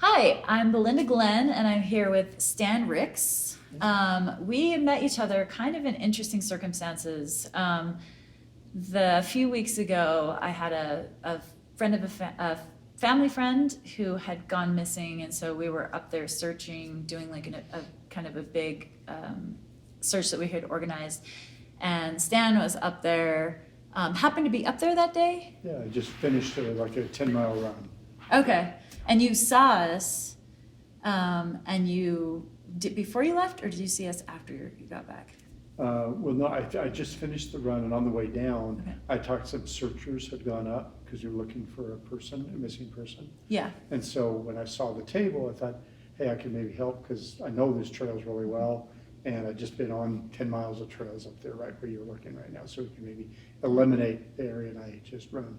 Hi, I'm Belinda Glenn, and I'm here with Stan Ricks. We met each other kind of in interesting circumstances. The few weeks ago, I had a friend of a family friend who had gone missing, and so we were up there searching, doing like a kind of a big search that we had organized. And Stan was up there, happened to be up there that day. Yeah, I just finished like a 10-mile run. Okay. And you saw us, and you did before you left, or did you see us after you got back? Well, no, I just finished the run, and on the way down, Okay. I talked to some searchers had gone up because they were looking for a missing person. Yeah. And so when I saw the table, I thought, hey, I can maybe help because I know these trails really well, and I've just been on 10 miles of trails up there right where you're looking right now, so we can maybe eliminate the area and I just run.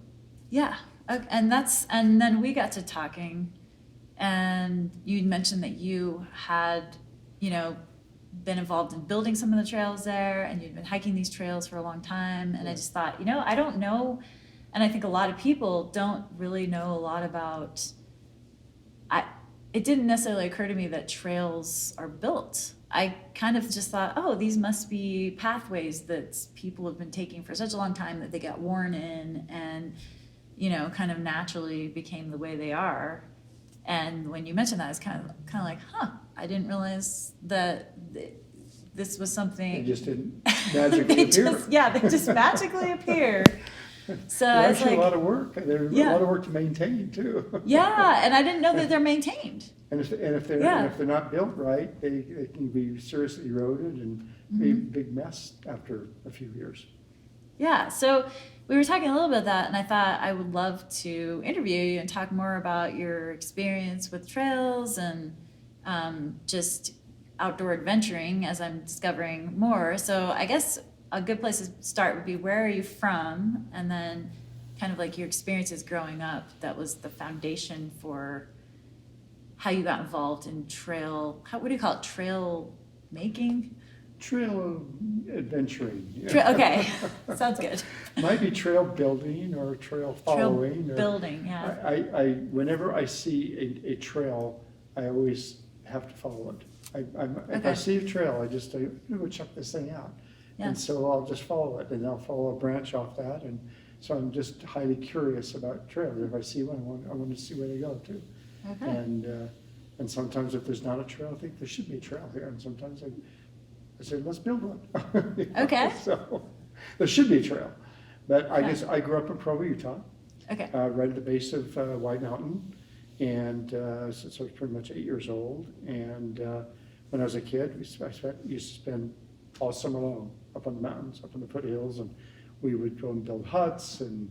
Yeah. Okay. And then we got to talking, and you mentioned that you had, been involved in building some of the trails there, and you'd been hiking these trails for a long time. And I just thought, I don't know, and I think a lot of people don't really know a lot about. It didn't necessarily occur to me that trails are built. I kind of just thought, oh, these must be pathways that people have been taking for such a long time that they got worn in and, kind of naturally became the way they are. And when you mentioned that, I was kind of like, I didn't realize that this was something. It just didn't magically appear. They just magically appear. So They're I was actually like, a lot of work. There's a lot of work to maintain too. Yeah, and I didn't know that they're maintained. And if they're not built right, they can be seriously eroded and be a big mess after a few years. Yeah, so we were talking a little bit about that, and I thought I would love to interview you and talk more about your experience with trails and just outdoor adventuring as I'm discovering more. So I guess a good place to start would be, where are you from? And then kind of like your experiences growing up that was the foundation for how you got involved in what do you call it? Trail making? Trail adventuring. Yeah. Okay, sounds good. Might be trail building or trail following. Trail building, yeah. I whenever I see a trail, I always have to follow it. If I see a trail, I just I'm gonna go check this thing out. Yeah. And so I'll just follow it, and I'll follow a branch off that. And so I'm just highly curious about trails. If I see one, I want to see where they go to. Okay. And sometimes if there's not a trail, I think there should be a trail here. And sometimes I say, let's build one. Okay. So there should be a trail. But I guess I grew up in Provo, Utah. Okay. Right at the base of White Mountain. And since I was pretty much 8 years old. And when I was a kid, used to spend all summer long up on the mountains, up in the foothills. And we would go and build huts and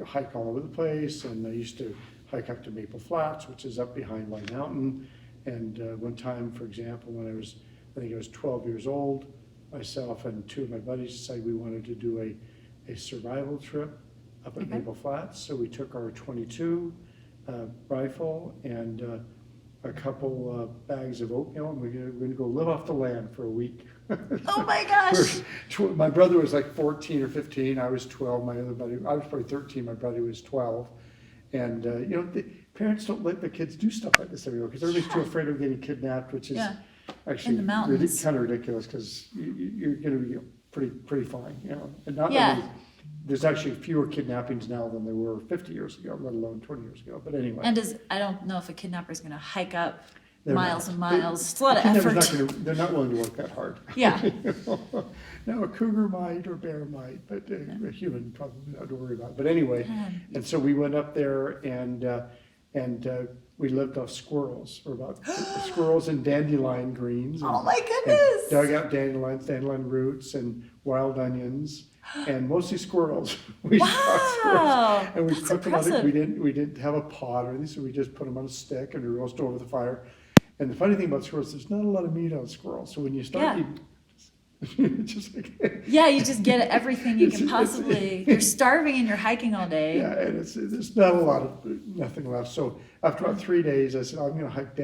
hike all over the place. And I used to hike up to Maple Flats, which is up behind White Mountain. And one time, for example, when I think I was 12 years old, myself and two of my buddies decided we wanted to do a survival trip up at Maple Flats. So we took our .22 rifle and a couple bags of oatmeal, and we're going to go live off the land for a week. Oh my gosh! My brother was like 14 or 15. I was 12. My other buddy, I was probably 13. My brother was 12. And the parents don't let the kids do stuff like this everywhere because everybody's too afraid of getting kidnapped, which is actually really kind of ridiculous because you're going to be pretty fine, And not only, there's actually fewer kidnappings now than there were 50 years ago, let alone 20 years ago. But anyway. And I don't know if a kidnapper is going to hike up miles and not. miles. It's a lot of effort. They're not willing to work that hard. Yeah. Now a cougar might or bear might, but a human probably not to worry about. But anyway, and so we went up there and we lived off squirrels for about squirrels and dandelion greens. Oh my goodness! Dug out dandelion roots and wild onions. And mostly squirrels. We shot squirrels, and we cooked them. We didn't have a pot or anything, so we just put them on a stick and we roast over the fire. And the funny thing about squirrels, there's not a lot of meat on squirrels. So when you start eating, just like you just get everything you can possibly. You're starving and you're hiking all day. Yeah, and there's not nothing left. So after about 3 days, I said, I'm going to hike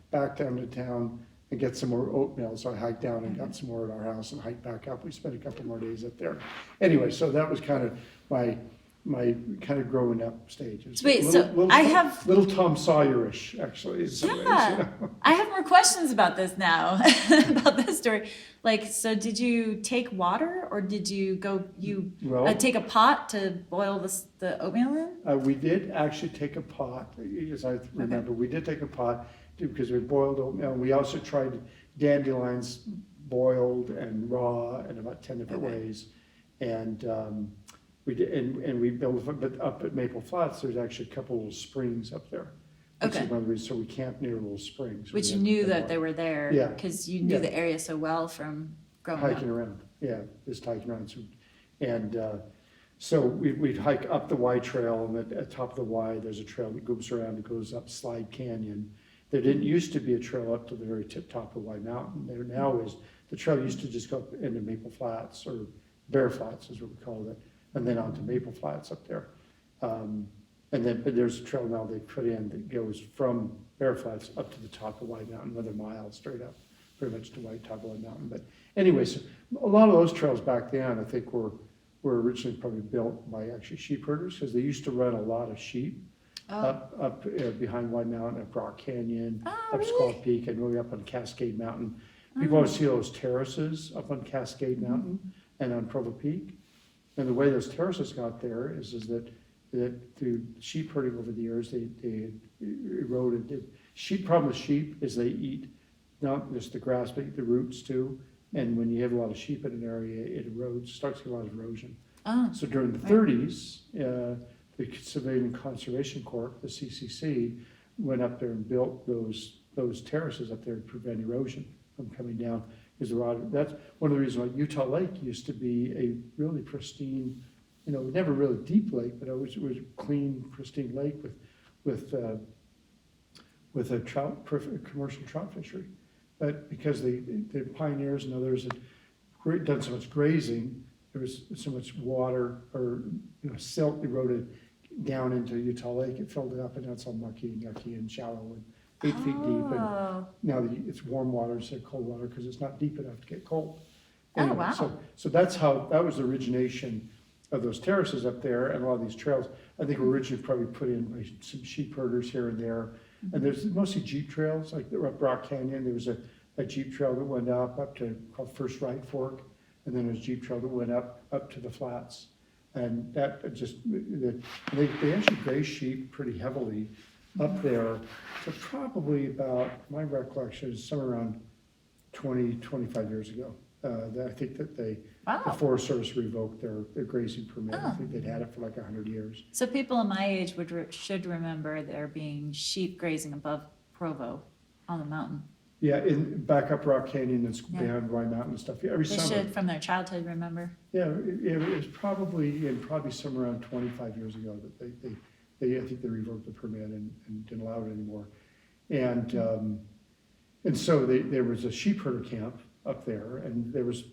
back down to town and get some more oatmeal. So I hiked down and got some more at our house and hiked back up. We spent a couple more days up there. Anyway, so that was kind of my my kind of growing up stage. It was Wait, little little Tom Sawyer-ish, actually. In some ways, I have more questions about this now, about this story. Like, so did you take water, or did you take a pot to boil the oatmeal in? We did actually take a pot, as I remember. We did take a pot because we boiled oatmeal. We also tried dandelions boiled and raw in about 10 different ways. And we did, and we built, but up at Maple Flats, there's actually a couple little springs up there. Which is one of the reasons, so we camped near little springs. Which you knew that they were there, Yeah. because you knew the area so well from growing up. Hiking around, just hiking around. So we'd hike up the Y Trail, and at the top of the Y, there's a trail that goes around and goes up Slide Canyon. There didn't used to be a trail up to the very tip top of Y Mountain. There now is, the trail used to just go up into Maple Flats, or Bear Flats is what we called it, and then onto Maple Flats up there. But there's a trail now they put in that goes from Bear Flats up to the top of White Mountain, another mile straight up, pretty much to top of White Mountain. But anyway, so a lot of those trails back then, I think, were originally probably built by actually sheep herders, because they used to run a lot of sheep up behind White Mountain, up Rock Canyon, up Squaw Peak, and really up on Cascade Mountain. People always see those terraces up on Cascade Mountain and on Provo Peak. And the way those terraces got there is that through sheep herding over the years, they eroded. Problem with sheep is they eat not just the grass, but eat the roots too. And when you have a lot of sheep in an area, it erodes, starts to get a lot of erosion. So during the 30s, the Civilian Conservation Corps, the CCC, went up there and built those terraces up there to prevent erosion from coming down. That's one of the reasons why Utah Lake used to be a really pristine, never really deep lake, but it was a clean, pristine lake with a commercial trout fishery. But because the pioneers and others had done so much grazing, there was so much water or silt eroded down into Utah Lake. It filled it up, and now it's all mucky and yucky and shallow and 8 feet deep. And now it's warm water instead of cold water because it's not deep enough to get cold. Anyway, wow. So that was the origination of those terraces up there, and a lot of these trails, I think, were originally probably put in by some sheep herders here and there. And there's mostly jeep trails, like up Rock Canyon. There was a jeep trail that went up to called First Right Fork, and then there's a jeep trail that went up to the flats. And that just, they actually graze sheep pretty heavily up there. So probably about, my recollection is somewhere around 25 years ago. I think that the Forest Service revoked their grazing permit. I think they'd had it for like 100 years. So people in my age should remember there being sheep grazing above Provo on the mountain. Yeah, back up Rock Canyon and behind White Mountain and stuff. Every summer. They should, from their childhood, remember. Yeah, it was probably somewhere around 25 years ago that I think they revoked the permit and didn't allow it anymore. And so there was a sheep herder camp up there, and there's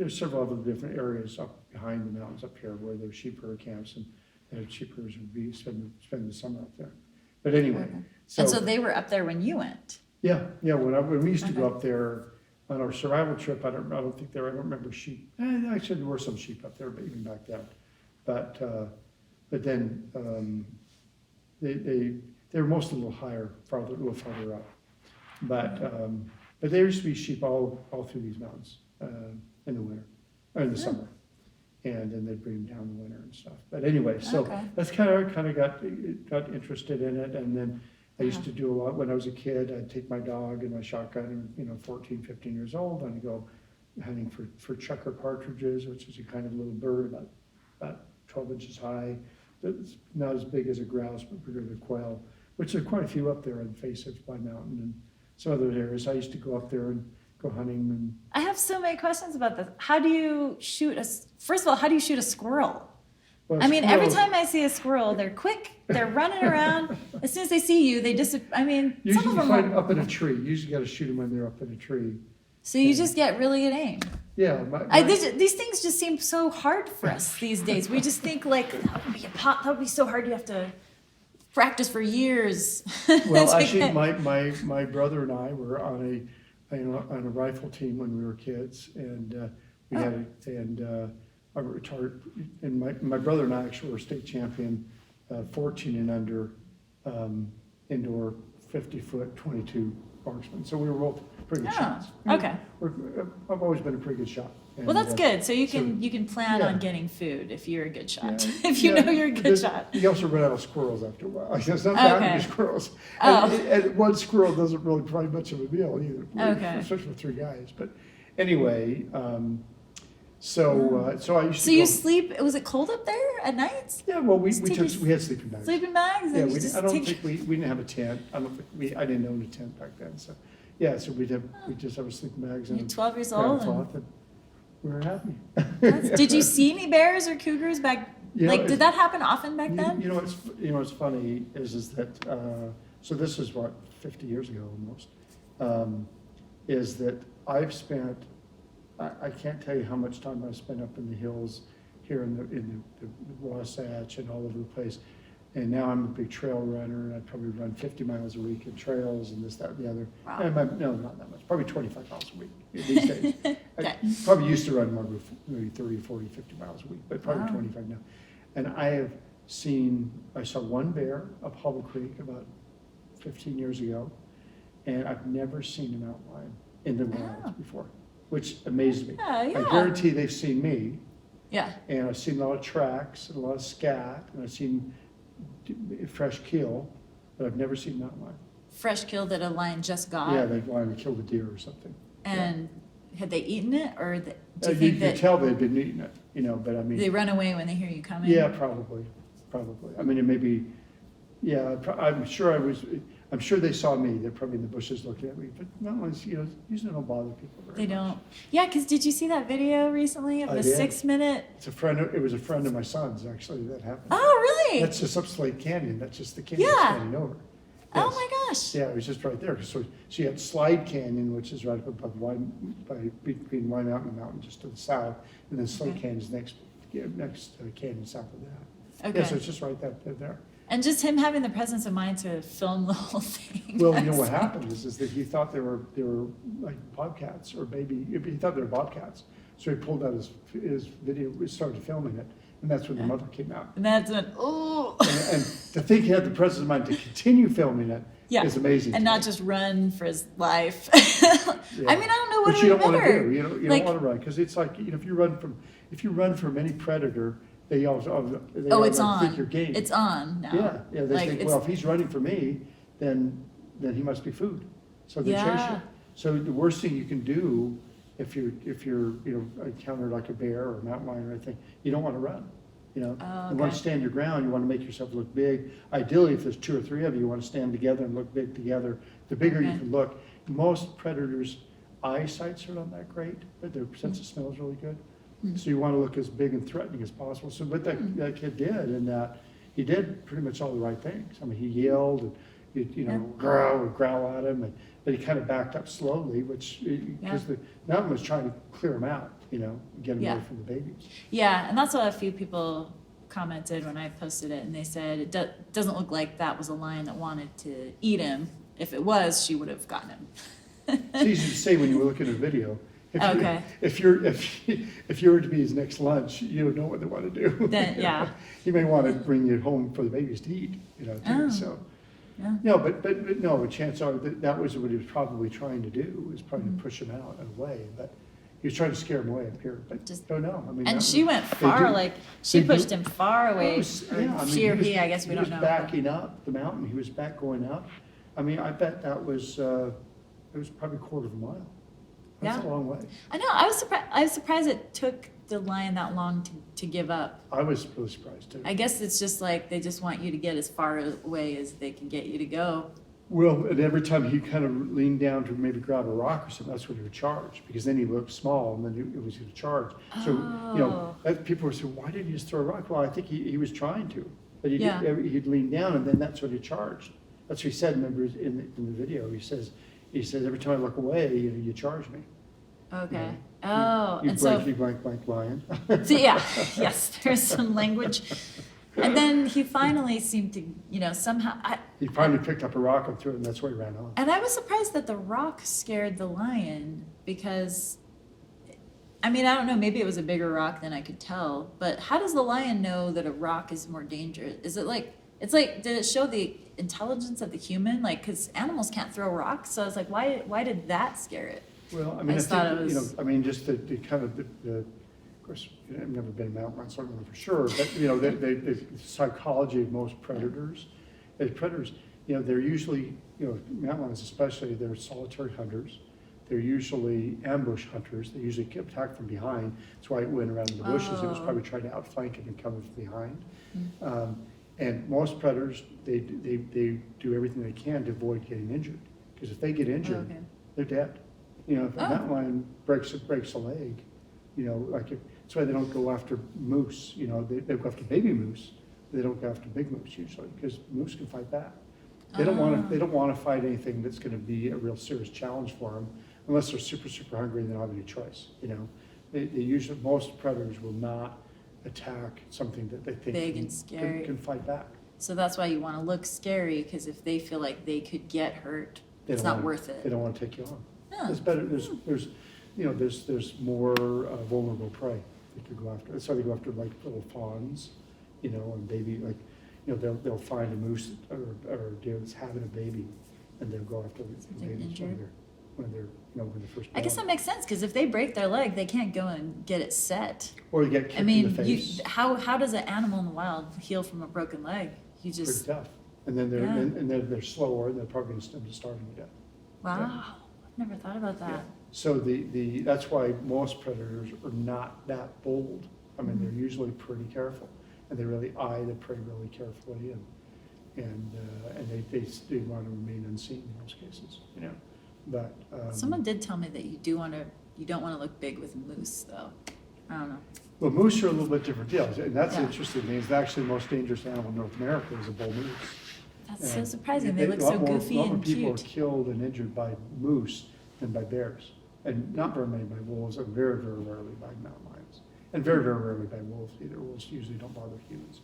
several other different areas up behind the mountains up here where there's sheep herder camps, and sheep herders would spend the summer up there. But anyway, so they were up there when you went. Yeah. When we used to go up there on our survival trip, I don't remember sheep. Actually, there were some sheep up there, but even back then. But then they were mostly a little little farther up. But there used to be sheep all through these mountains in the winter, or in the summer, and then they'd bring them down in the winter and stuff. But anyway, so that's kind of got interested in it, and then I used to do a lot when I was a kid. I'd take my dog and my shotgun, 14, 15 years old, and I'd go hunting for chucker partridges, which is a kind of little bird about 12 inches high. It's not as big as a grouse, but bigger than a quail, which there are quite a few up there on the face of White Mountain and some other areas. I used to go up there and go hunting. And I have so many questions about this. How do you shoot first of all, how do you shoot a squirrel? Well, every time I see a squirrel, they're quick, they're running around. As soon as they see you, they disappear. Usually some of them find up in a tree. You usually got to shoot them when they're up in a tree. So you just get really good aim. Yeah. These things just seem so hard for us these days. We just think like, that would be so hard. You have to practice for years. Well, actually, my brother and I were on a rifle team when we were kids, and I retired, and my brother and I actually were state champion, 14 and under, indoor 50-foot 22 marksmen. So we were both pretty good Oh, shots. okay. I've always been a pretty good shot. Well, that's good. So you can plan yeah. on getting food if you're a good shot. Yeah, if you yeah, know you're a good shot. You also run out of squirrels after a while. It's not that many squirrels. Oh. And one squirrel doesn't really provide much of a meal either, Okay. especially with 3 guys. But anyway, so I used to So go, you sleep? Was it cold up there at night? yeah, well, we Just take your had sleeping bags. Sleeping bags? Yeah, And you just I don't take- think we didn't have a tent. I didn't own a tent back then. So yeah, so we just have a sleeping bags and You're 12 years a old. cloth, and we were happy. Did you see any bears or cougars back? Yeah, Like, did that happen often back then? You know what's funny is that so this is what 50 years ago almost, is that I've spent I can't tell you how much time I've spent up in the hills here in the Wasatch and all over the place. And now I'm a big trail runner, and I probably run 50 miles a week in trails and this, that, and the other. Wow. And no, not that much, probably 25 miles a week these days. Okay. I probably used to run more, maybe 30, 40, 50 miles a week, but probably Wow. 25 now. And I saw one bear up Hobble Creek about 15 years ago, and I've never seen a mountain lion in the wild Oh. before, which amazed me. Yeah. I guarantee they've seen me, Yeah. and I've seen a lot of tracks and a lot of scat, and I've seen fresh kill, but I've never seen mountain lion. Fresh kill that a lion just got. Yeah, they wanted to kill the deer or something. And had they eaten it, or do you You think could that tell they'd been eating it, but I mean. they run away when they hear you coming? Yeah, probably. I mean, it may be, yeah, I'm sure they saw me. They're probably in the bushes looking at me, but mountain lions, usually don't bother people very They much. don't. Yeah, because did you see that video recently of I the did. 6-minute? It was a friend of my son's, actually, that happened. Oh, really? That's just up Slate Canyon. That's just the canyon Yeah. standing over. Oh Yes. my gosh. Yeah, it was just right there. So she had Slide Canyon, which is right up above between Wine Mountain and Mountain just to the south, and then Slate Okay. Canyon's next canyon south of that. Okay. Yeah, so it's just right there. And just him having the presence of mind to film the whole thing. Well, you know what happened is that he thought they were like bobcats or he thought they were bobcats. So he pulled out his video, started filming it, and that's when the mother came out. And that's when, oh. And to think he had the presence of mind to continue filming it Yeah. is amazing. And to not me. just run for his life. Yeah. I mean, I don't know what But you don't would want be to better. do. You don't Like- want to run because it's like if you run from any predator, they Oh, it's automatically on. think you're game. It's on now. Yeah, they Like, think, it's- well, if he's running for me, then he must be food. So they chase Yeah. you. So the worst thing you can do if you're encounter like a bear or a mountain lion or anything, you don't want to run. Oh, You want okay. to stand your ground. You want to make yourself look big. Ideally, if there's 2 or 3 of you, you want to stand together and look big together. The bigger you Okay. can look. Most predators' eyesight's are not that great, but their sense of smell is really good. So you want to look as big and threatening as possible. So what that kid did, and that he did pretty much all the right things. I mean, he yelled and Yeah. growl at him, but he kind of backed up slowly, which because the mountain was trying to clear him out, get him Yeah. away from the babies. Yeah, and that's what a few people commented when I posted it, and they said it doesn't look like that was a lion that wanted to eat him. If it was, she would have gotten him. It's easy to say when you look at a video. Okay. If you were to be his next lunch, you don't know what they want to do. Then, yeah. He may want to bring you home for the babies to eat, too, Oh. so. Yeah. No, but no, chances are that was what he was probably trying to do, was trying to push him out in a way, but he was trying to scare him away up here, but Just- don't know. I mean, And that she was- went they far, do- like, she they do- pushed him far away. Or Yeah, I mean, she or was- he, I guess we don't know. He was backing up the mountain, he was going up. I mean, I bet that was, it was probably a quarter of a mile. That's Yeah. a long way. I know, I was surprised it took the lion that long to give up. I was really surprised too. I guess it's just like they just want you to get as far away as they can get you to go. Well, and every time he kind of leaned down to maybe grab a rock or something, that's when he would charge, because then he looked small and then it was going to charge. So, Oh. people were saying, why did he just throw a rock? Well, I think he was trying to, but Yeah. he'd lean down and then that's when he charged. That's what he said, remember, in the video, he says, every time I look away, you charge me. Okay. Yeah. Oh, You and so, blank lion. so yeah, yes, there's some language. And then he finally seemed to, somehow, He finally picked up a rock and threw it, and that's why he ran off. and I was surprised that the rock scared the lion because, I mean, I don't know, maybe it was a bigger rock than I could tell, but how does the lion know that a rock is more dangerous? Is it like, it's like, did it show the intelligence of the human? Like, because animals can't throw rocks, so I was like, why did that scare it? Well, I I mean, I just thought it think, was- I mean, just the kind of of course, I've never been a mountain lion, so I don't know for sure, but, the psychology of most predators, as predators, they're usually, mountain lions especially, they're solitary hunters. They're usually ambush hunters. They usually get attacked from behind. That's why it went around in the bushes. It was probably trying to outflank it and cover from behind. And most predators, they do everything they can to avoid getting injured. Because if they get injured, okay. they're dead. If a mountain lion breaks a leg, that's why they don't go after moose. They go after baby moose. They don't go after big moose usually, because moose can fight back. They don't want to fight anything that's going to be a real serious challenge for them, unless they're super, super hungry and they don't have any choice. They usually, most predators will not attack something that they think Big and scary. can fight back. So that's why you want to look scary, because if they feel like they could get hurt, it's not worth it. They don't want to take you on. Huh. It's better. There's more vulnerable prey they could go after. That's why they go after like little fawns, and baby they'll find a moose or a deer that's having a baby, and they'll go after the they're babies injured. when they're first I guess born. that makes sense, because if they break their leg, they can't go and get it set. Or you get kicked I in mean, the face. how does an animal in the wild heal from a broken leg? You Pretty just, tough. And then Yeah. and then they're slower, and they're probably going to starve to death. wow, I've never thought about Yeah. that. So that's why most predators are not that bold. I mean, they're usually pretty careful, and they really eye the prey really carefully, and they want to remain unseen in most cases, But Someone did tell me that you don't want to look big with moose, though. I don't know. well, moose are a little bit different deals, and that's the Yeah. interesting thing. It's actually the most dangerous animal in North America is a bull moose. That's so And surprising. They look so goofy A lot more and people are cute. killed and injured by moose than by bears, and not very many by wolves, and very, very rarely by mountain lions, and very, very rarely by wolves either. Wolves usually don't bother humans,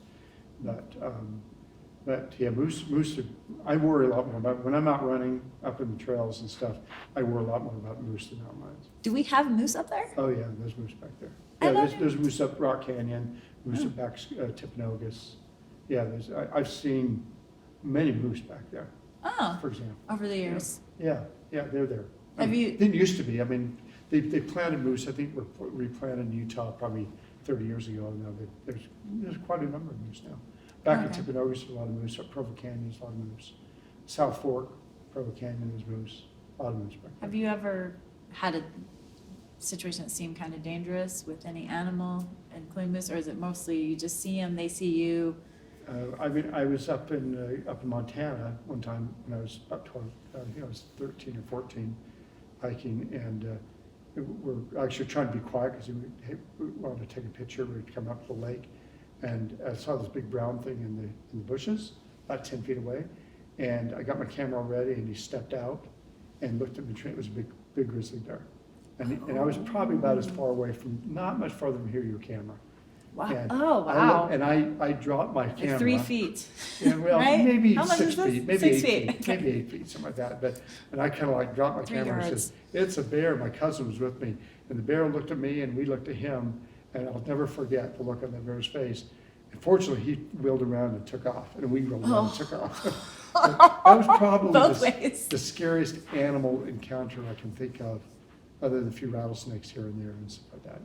but yeah, moose are, I worry a lot more about, when I'm out running up in the trails and stuff, I worry a lot more about moose than mountain lions. Do we have moose up there? Oh yeah, there's moose back there. I Yeah, love there's moose up Rock Canyon, moose up back Timpanogos. Yeah, I've seen many moose back there, Oh, for example. over the years. Yeah, they're there. Have you- Didn't used to be. I mean, they planted moose, I think were replanted in Utah probably 30 years ago. Now there's quite a number of moose now. Back Okay. in Timpanogos, a lot of moose. Up Provo Canyon, there's a lot of moose. South Fork, Provo Canyon is moose. A lot of moose back there. Have you ever had a situation that seemed kind of dangerous with any animal, including moose, or is it mostly you just see them, they see you? I was up in Montana one time when I was about 12, I was 13 or 14, hiking, and we're actually trying to be quiet because we wanted to take a picture. We'd come up to the lake, and I saw this big brown thing in the bushes, about 10 feet away, and I got my camera ready, and he stepped out and looked at the tree. It was a big grizzly bear, and I was probably about as far away from, not much farther from here, your camera. Wow. And Oh, wow. I dropped my camera. Like 3 feet. Yeah, well, Right? maybe How much 6 is this? feet, maybe 6 8 feet. feet, maybe 8 feet, something like that. And I kind of like dropped my 3 camera and yards. says, "It's a bear." My cousin was with me, and the bear looked at me, and we looked at him, and I'll never forget the look on that bear's face. And fortunately, he wheeled around and took off, and we rolled around and took off. But that was probably Both ways. the scariest animal encounter I can think of, other than a few rattlesnakes here and there and stuff like that.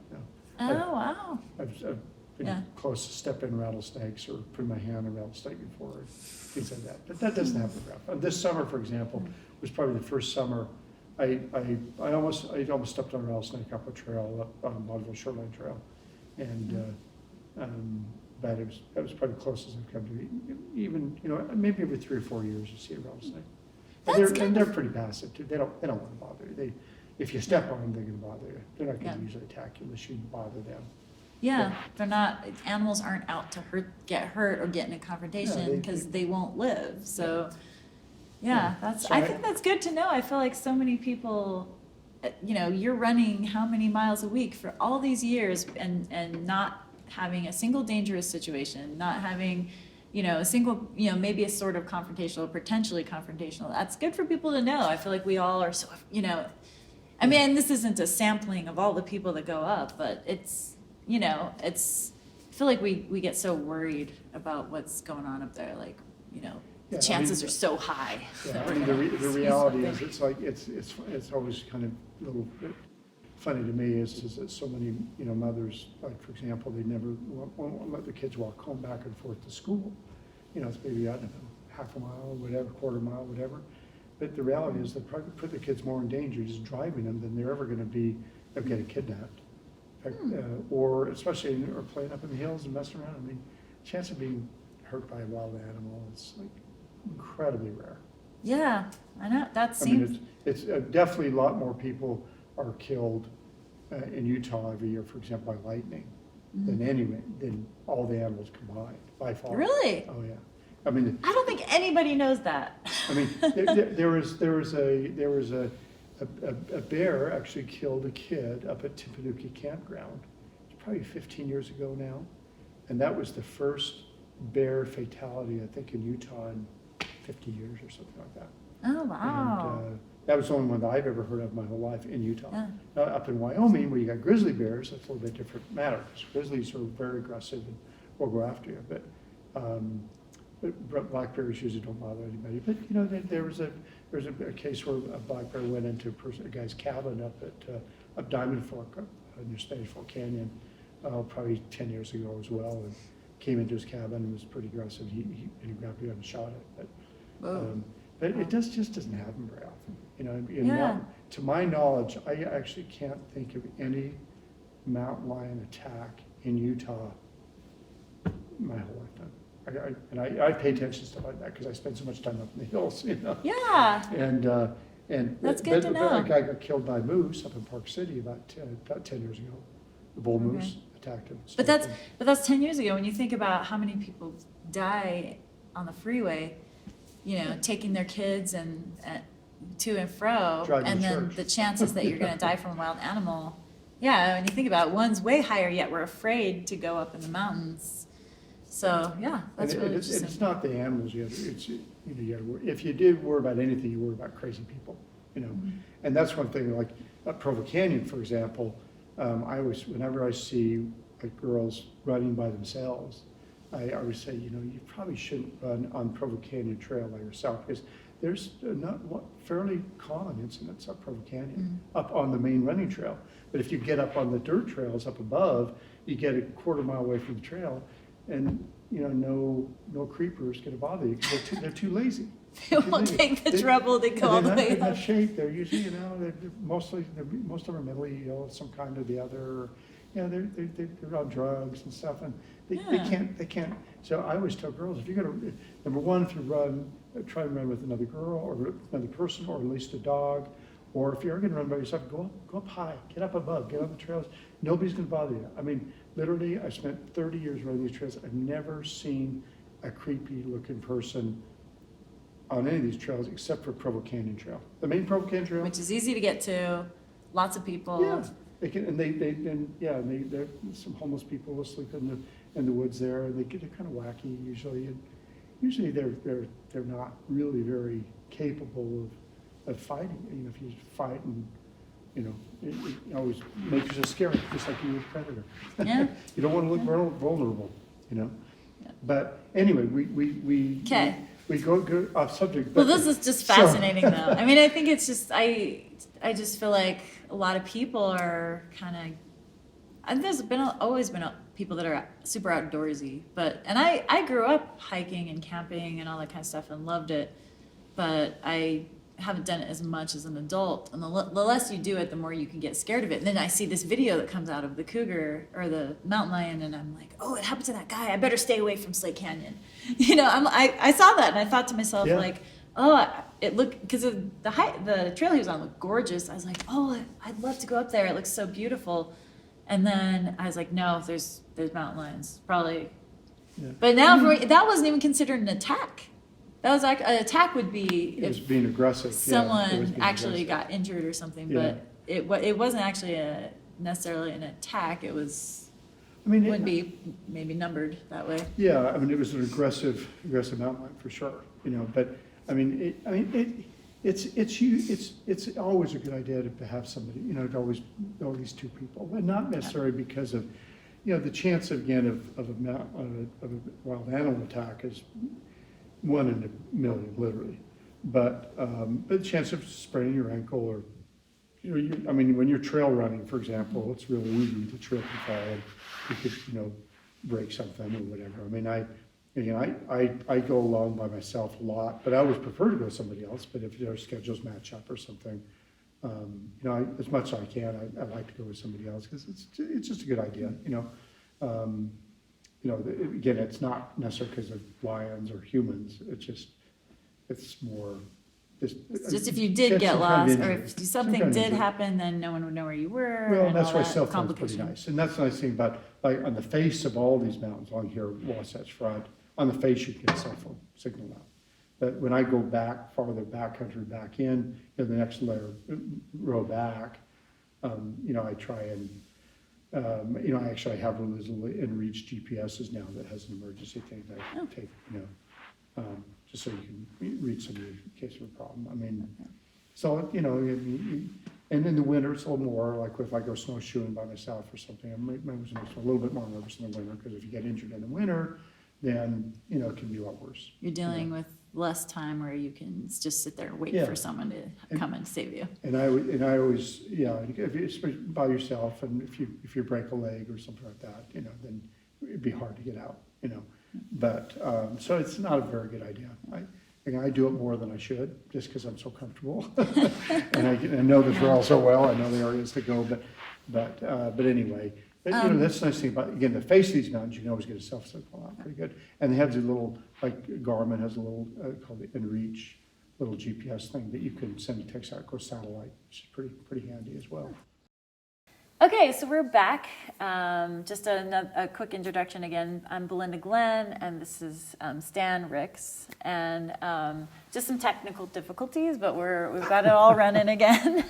Oh, wow. I've been Yeah. close to stepping rattlesnakes or putting my hand on a rattlesnake before, or things like that. But that doesn't happen very often. This summer, for example, was probably the first summer I almost stepped on a rattlesnake up a trail, up on Vaudeville Shoreline Trail, and but that was probably the closest I've come to. Even maybe every 3 or 4 years you see a rattlesnake. And they're pretty passive too. They don't want to bother you. If you step on them, they're going to bother you. They're not going to Yeah. usually attack you unless you bother them. Yeah, they're not, animals aren't out to get hurt or get in a confrontation they- because they won't live, so, Yeah. yeah, So I think that's good to know. I feel like so many people, you're running how many miles a week for all these years and not having a single dangerous situation, not having, a single, maybe a sort of confrontational, potentially confrontational. That's good for people to know. I feel like we all are so, I mean, this isn't a sampling of all the people that go up, but it's, you know, it's, I feel like we get so worried about what's going on up there, like, you know, Yeah, the chances are so high. Yeah, that I we're mean, gonna the see reality something. is, it's like, it's always kind of a little bit funny to me is that so many, you know, mothers, like, for example, they never won't let their kids walk home back and forth to school. You know, it's maybe, I don't know, half a mile, whatever, quarter mile, whatever. But the reality is they probably put their kids more in danger just driving them than they're ever gonna be of getting kidnapped. In fact, or especially, or playing up in the hills and messing around. I mean, chance of being hurt by a wild animal is like incredibly rare. Yeah, I know, that I mean, seems, it's definitely a lot more people are killed in Utah every year, for example, by lightning, than all the animals combined, by far. really? Oh, yeah. I mean, I don't think anybody knows that. I mean, there was a bear actually killed a kid up at Timpanuki Campground. It's probably 15 years ago now. And that was the first bear fatality, I think, in Utah in 50 years or something like that. Oh, wow. And that was the only one that I've ever heard of my whole life in Utah. Yeah. Now, up in Wyoming, where you got grizzly bears, that's a little bit different matter. 'Cause grizzlies are very aggressive and will go after you. But black bears usually don't bother anybody. But you know, there was a case where a black bear went into a guy's cabin up Diamond Fork, near Spanish Fork Canyon, probably 10 years ago as well, and came into his cabin and was pretty aggressive. He grabbed a gun and shot it. But it just doesn't happen very often. You know, Yeah. to my knowledge, I actually can't think of any mountain lion attack in Utah my whole lifetime. I pay attention to stuff like that because I spend so much time up in the hills, you know. Yeah, And That's good to know. A guy got killed by moose up in Park City about 10 years ago. The bull moose attacked him. but that's 10 years ago. When you think about how many people die on the freeway, you know, taking their kids and to and fro, Driving and to then church. the chances that you're going to die from a wild animal. Yeah, when you think about it, one's way higher, yet we're afraid to go up in the mountains. So yeah, that's And really it's interesting. not the animals yet. It's, you know, you gotta worry. If you did worry about anything, you worry about crazy people, you know. And that's one thing, like at Provo Canyon, for example, whenever I see like girls running by themselves, I always say, you know, you probably shouldn't run on Provo Canyon Trail by yourself, because there's fairly common incidents up Provo Canyon, up on the main running trail. But if you get up on the dirt trails up above, you get a quarter mile away from the trail, and you know, no creepers gonna bother you because they're too lazy. They won't take the trouble to go all the way They're not up. shape. They're usually, you know, most of them are mentally ill of some kind or the other. You know, they're on drugs and stuff, and they can't. So I always tell girls, if you're gonna, number one, if you run, try to run with another girl or another person, or at least a dog. Or if you're gonna run by yourself, go up high, get up above, get on the trails. Nobody's gonna bother you. I mean, literally, I spent 30 years running these trails. I've never seen a creepy looking person on any of these trails except for Provo Canyon Trail. The main Provo Canyon Trail. Which is easy to get to, lots of people. Yeah, they can, and there's some homeless people who sleep in the woods there, and they're kind of wacky usually, and usually they're not really very capable of fighting. You know, if you fight and, you know, it always makes you scary, just like you would a predator. Yeah. You don't want to look vulnerable, you know? Yeah. But anyway, we go off subject. Well, but- this is just so- fascinating, though. I mean, I think it's just I just feel like a lot of people are kind of. There's always been people that are super outdoorsy, and I grew up hiking and camping and all that kind of stuff and loved it, but I haven't done it as much as an adult. And the less you do it, the more you can get scared of it. And then I see this video that comes out of the cougar or the mountain lion, and I'm like, oh, it happened to that guy. I better stay away from Slate Canyon. You know, I saw that and I thought to myself, Yeah. like, oh, it looked, because the trail he was on looked gorgeous. I was like, oh, I'd love to go up there. It looks so beautiful. And then I was like, no, there's mountain lions, probably. Yeah. But now that wasn't even considered an attack. That was like an attack would be It was if being aggressive. Yeah, it was someone being actually aggressive. got injured or something, Yeah. but it wasn't actually necessarily an attack. It was I mean, would be maybe numbered that way. Yeah, I mean, it was an aggressive mountain lion for sure, you know, but, I mean, It's always a good idea to have somebody, to always know at least two people, but not necessarily because of, the chance again of a wild animal attack is 1 in a million, literally. But the chance of spraining your ankle or, when you're trail running, for example, it's really easy to trip and fall and you could, break something or whatever. I go along by myself a lot, but I always prefer to go with somebody else. But if their schedules match up or something, as much as I can, I like to go with somebody else because it's just a good idea. Again, it's not necessarily because of lions or humans. It's more. Just if you did get lost, or if something did happen, then no one would know where you were. Well, and that's all why that cell phone's pretty nice, and that's the nice thing about, like, on the face of all these mountains along here, Wasatch Front, on the face you can get cell phone signal now. But when I go back, farther backcountry, back in the next row back, I try and, I actually have one of those little inReach GPSs now that has an emergency thing that I can take, just so you can reach somebody in case of a problem. So, and in the winter it's a little more, like if I go snowshoeing by myself or something, it makes me a little bit more nervous in the winter, because if you get injured in the winter, then, it can be a lot worse. You're dealing with less time where you can just sit there and wait for someone to come and save you. And I always, if you're by yourself, and if you break a leg or something like that, then it'd be hard to get out, But, so it's not a very good idea. I do it more than I should, just because I'm so comfortable. And I know the trail so well, I know the areas to go, but anyway. But, that's the nice thing about, again, the face of these mountains, you can always get a cell signal out pretty good. And they have the little, like Garmin has a little, called the inReach, little GPS thing that you can send a text out, of course, satellite, which is pretty handy as well. Okay, so we're back. Just a quick introduction again. I'm Belinda Glenn, and this is Stan Ricks. And just some technical difficulties, but we've got it all running again.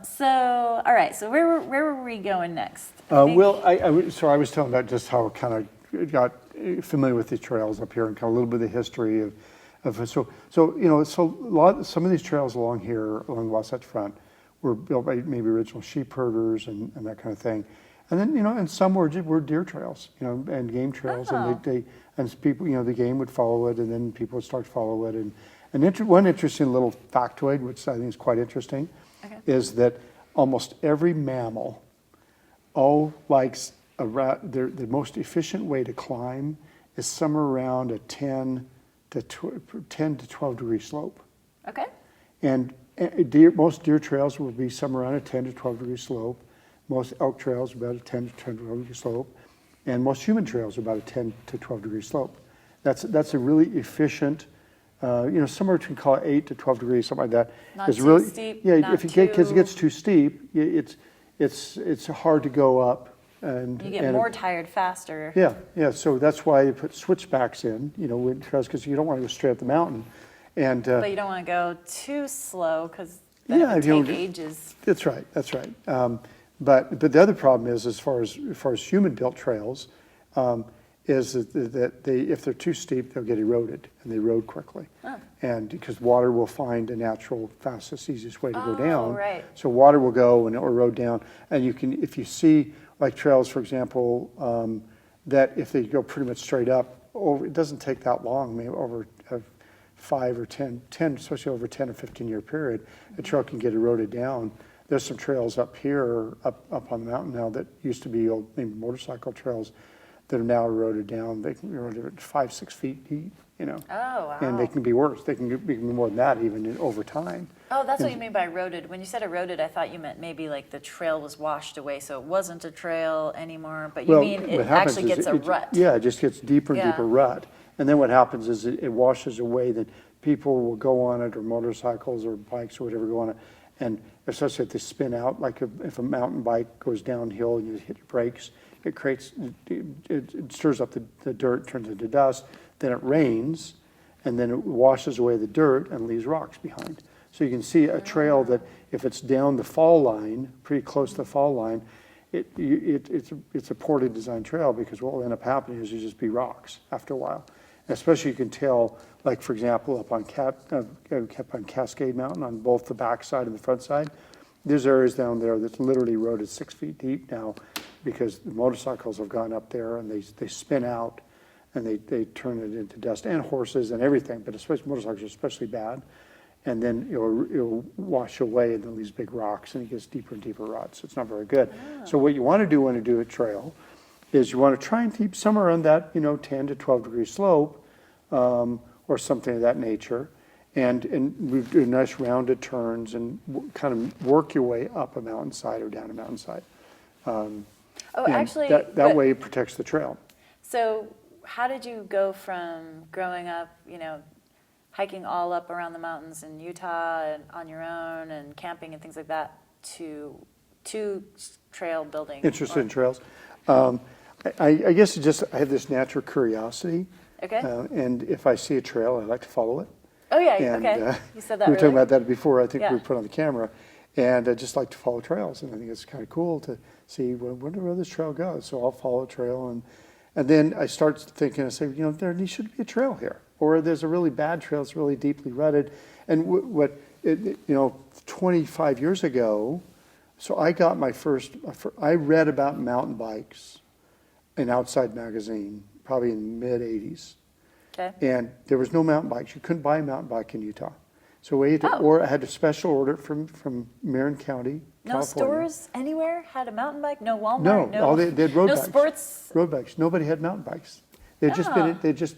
So, all right, so where were we going next? I was telling about just how I kind of got familiar with the trails up here and kind of a little bit of the history of some of these trails along here, along the Wasatch Front, were built by maybe original sheep herders and that kind of thing. And then, and some were deer trails, and game trails. Oh. And people, the game would follow it, and then people would start to follow it. And one interesting little factoid, which I think is quite interesting, is that almost every mammal likes the most efficient way to climb is somewhere around a 10 to 12 degree slope. Okay. And most deer trails will be somewhere around a 10 to 12 degree slope. Most elk trails are about a 10 to 12 degree slope. And most human trails are about a 10 to 12 degree slope. That's a really efficient, somewhere between, call it 8 to 12 degrees, something like that. Not it's too really, steep, yeah, not because it gets too steep, it's hard to go up. And you get more tired faster. Yeah. So that's why you put switchbacks in, with trails, because you don't want to go straight up the mountain. But you don't want to go too slow, because then it would take ages. That's right. But the other problem is, as far as human-built trails, is that if they're too steep, they'll get eroded, and they erode quickly. Oh. And because water will find a natural, fastest, easiest way to go down. Right. So water will go and it'll erode down. And if you see, like trails, for example, that if they go pretty much straight up, it doesn't take that long, maybe over 5 or 10, especially over a 10 or 15-year period, a trail can get eroded down. There's some trails up here, up on the mountain now, that used to be old, maybe motorcycle trails that are now eroded down. They can be eroded 5-6 feet deep, Oh, wow. And they can be worse. They can be more than that even over time. Oh, that's what you mean by eroded. When you said eroded, I thought you meant maybe like the trail was washed away, so it wasn't a trail anymore. But you mean it actually gets a rut. Yeah, it just gets deeper and deeper rut. And then what happens is it washes away. Then people will go on it, or motorcycles or bikes or whatever go on it, and especially if they spin out, like if a mountain bike goes downhill and you hit your brakes, it stirs up the dirt, turns into dust, then it rains, and then it washes away the dirt and leaves rocks behind. So you can see a trail that if it's down the fall line, pretty close to the fall line, it's a poorly designed trail, because what will end up happening is you just be rocks after a while. Especially you can tell, like for example, up on Cascade Mountain on both the back side and the front side, there's areas down there that's literally eroded 6 feet deep now because the motorcycles have gone up there and they spin out and they turn it into dust, and horses and everything, but especially motorcycles are especially bad. And then it'll wash away and then these big rocks and it gets deeper and deeper ruts. It's not very good. So what you want to do when you do a trail is you want to try and keep somewhere on that 10 to 12 degree slope or something of that nature, and do nice rounded turns and kind of work your way up a mountainside or down a mountainside. Actually, that way it protects the trail. So how did you go from growing up, hiking all up around the mountains in Utah and on your own and camping and things like that to trail building? Interested in trails. I guess I have this natural curiosity. Okay. And if I see a trail, I like to follow it. Oh, yeah, And, okay. You said that we were talking earlier. about that before, I think Yeah. we put on the camera. And I just like to follow trails, and I think it's kind of cool to see where this trail goes. So I'll follow a trail, and then I start thinking, I say, there should be a trail here. Or there's a really bad trail, it's really deeply rutted. And 25 years ago, so I got I read about mountain bikes in Outside Magazine, probably in the mid-'80s. Okay. And there was no mountain bikes. You couldn't buy a mountain bike in Utah. So I had to special order it from Marin County, No California. stores anywhere had a mountain bike? No Walmart? No, they had road no bikes. sports? Road bikes. Nobody had mountain bikes. They'd just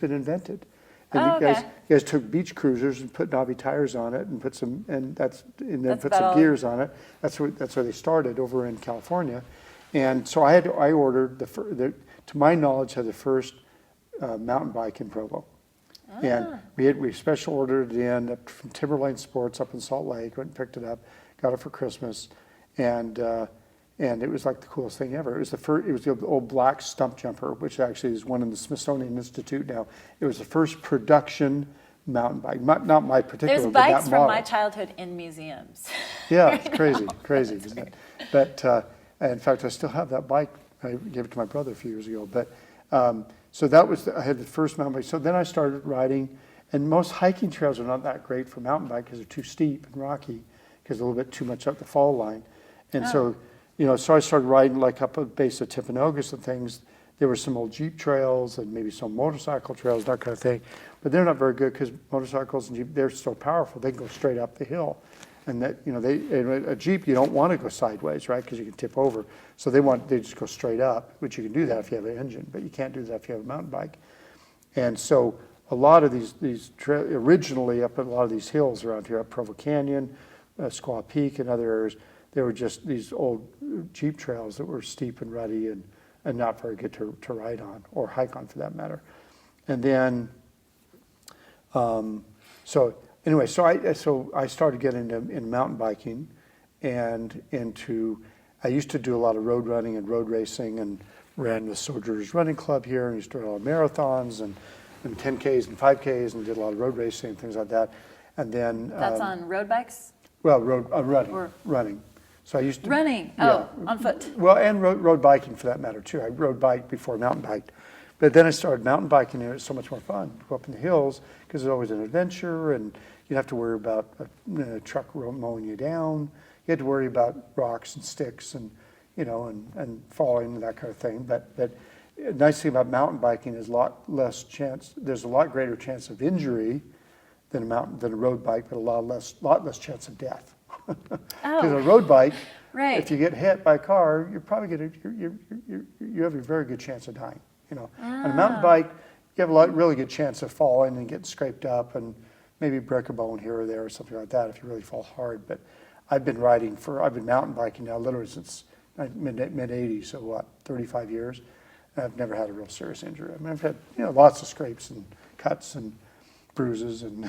been invented. And Oh, you okay. guys took beach cruisers and put knobby tires on it and put some That's put about some all. gears on it. That's where they started over in California. And so I ordered to my knowledge, had the first mountain bike in Provo. And we special ordered it in up from Timberline Sports up in Salt Lake, went and picked it up, got it for Christmas, and it was like the coolest thing ever. It was the old black Stumpjumper, which actually is one in the Smithsonian Institute now. It was the first production mountain bike, not my particular, There's but that bikes from model. my childhood in museums. Yeah, it's crazy, isn't it? But in fact, I still have that bike. I gave it to my brother a few years ago. But so I had the first mountain bike. So then I started riding, and most hiking trails are not that great for mountain bike because they're too steep and rocky, because a little bit too much up the fall line. And so I started riding like up at the base of Timpanogos and things. There were some old Jeep trails and maybe some motorcycle trails, that kind of thing. But they're not very good because motorcycles and Jeep, they're so powerful, they can go straight up the hill. And that, a Jeep, you don't want to go sideways, right? Because you can tip over. So they just go straight up, which you can do that if you have an engine, but you can't do that if you have a mountain bike. And so a lot of originally up at a lot of these hills around here, up Provo Canyon, Squaw Peak and other areas, there were just these old Jeep trails that were steep and rutty and not very good to ride on or hike on for that matter. And then, so I started getting into mountain biking and I used to do a lot of road running and road racing and ran the Soldiers Running Club here and used to do a lot of marathons and 10Ks and 5Ks and did a lot of road racing and things like that. And then That's on road bikes? well, running. So I used to Running? yeah. Oh, on foot. Well, and road biking for that matter too. I rode bike before mountain biked. But then I started mountain biking and it was so much more fun. Go up in the hills because it's always an adventure and you don't have to worry about a truck mowing you down. You had to worry about rocks and sticks and falling and that kind of thing. But the nice thing about mountain biking is there's a lot greater chance of injury than a road bike, but a lot less chance of death. Because a road bike, Right. if you get hit by a car, you're probably you have a very good chance of dying. On a mountain bike, you have a really good chance of falling and getting scraped up and maybe break a bone here or there or something like that if you really fall hard. But I've been mountain biking now literally since mid 80s, so 35 years. And I've never had a real serious injury. I mean, I've had lots of scrapes and cuts and bruises and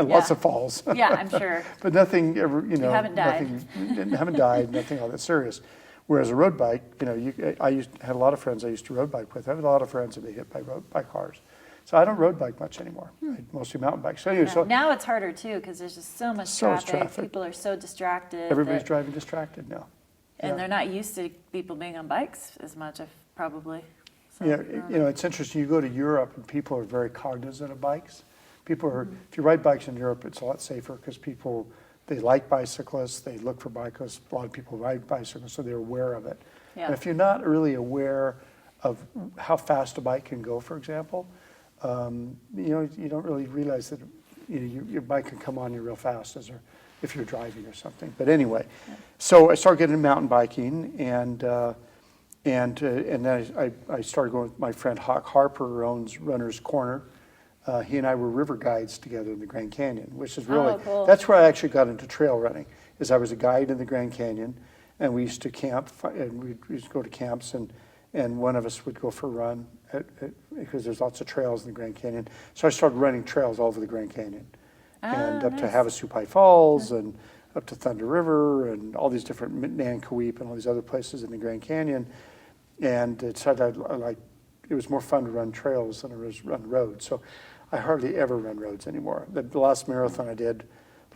lots of falls. Yeah, I'm sure. But nothing ever, You haven't died. haven't died, nothing all that serious. Whereas a road bike, had a lot of friends I used to road bike with. I have a lot of friends that have been hit by cars. So I don't road bike much anymore. I mostly mountain bike. So anyway, Yeah. Now it's harder too because there's just so much traffic. People are so distracted. Everybody's driving distracted now. And they're not used to people being on bikes as much, probably. So, It's interesting. You go to Europe and people are very cognizant of bikes. People are, if you ride bikes in Europe, it's a lot safer because people, they like bicyclists, they look for bicyclists. A lot of people ride bicycles, so they're aware of it. Yeah. And if you're not really aware of how fast a bike can go, for example, you don't really realize that your bike can come on you real fast if you're driving or something. But anyway, so I started getting into mountain biking, and then I started going with my friend Hawk Harper, who owns Runner's Corner. He and I were river guides together in the Grand Canyon, which is really, cool. that's where I actually got into trail running, is I was a guide in the Grand Canyon, and we used to camp, and we used to go to camps, and one of us would go for a run because there's lots of trails in the Grand Canyon. So I started running trails all over the Grand Canyon, and up to nice. Havasupai Falls, and up to Thunder River, and all these different Nankoweap and all these other places in the Grand Canyon. And it said it was more fun to run trails than it was run roads. So I hardly ever run roads anymore. The last marathon I did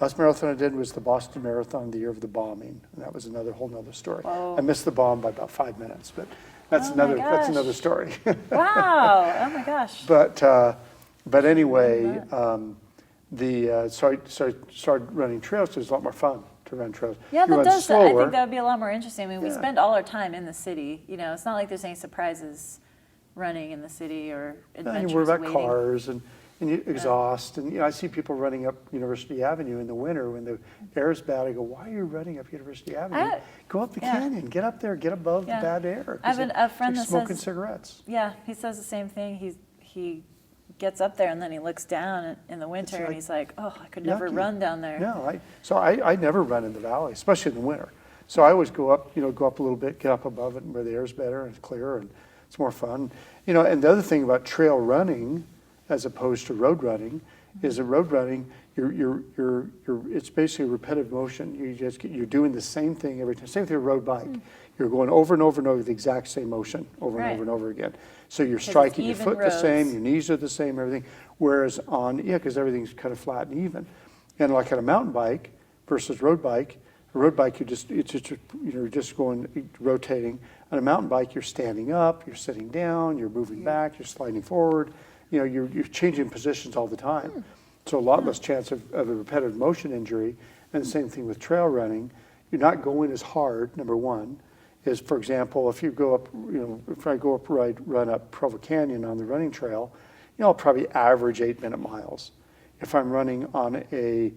was the Boston Marathon the year of the bombing, and that was whole nother story. Oh. I missed the bomb by about 5 minutes, but that's Oh my another gosh. story. Wow. Oh my gosh. But anyway, so I started running trails. So it was a lot more fun to run trails. Yeah, You that run does. I slower. think that would be a lot more interesting. I mean, we Yeah. spend all our time in the city. It's not like there's any surprises running in the city or And adventures you worry about waiting. cars and you exhaust. And I see people running up University Avenue in the winter when the air is bad. I go, why are you running up University Avenue? Go up the yeah. canyon. Get up there. Get above Yeah. the bad air. I have a friend it's that like smoking says- cigarettes. Yeah, he says the same thing. He gets up there and then he looks down in the winter and like he's like, oh, I could never yucky. run down there. No, I never run in the valley, especially in the winter. So I always go up a little bit, get up above it where the air's better and it's clearer and it's more fun. And the other thing about trail running, as opposed to road running, is that road running, it's basically a repetitive motion. You're doing the same thing every time. Same thing with a road bike. You're going over and over and over the exact same motion over and Right. over and over again. So you're it's striking your even foot the roads. same, your knees are the same, everything. Whereas because everything's kind of flat and even. And like on a mountain bike versus road bike, a road bike you're just going rotating. On a mountain bike, you're standing up, you're sitting down, you're moving back, you're sliding forward. You're changing positions all the time. So a lot less chance of a repetitive motion injury. And the same thing with trail running. You're not going as hard, number one. Is, for example, if you go up, if I go up, run up Provo Canyon on the running trail, I'll probably average 8-minute miles. If I'm running on so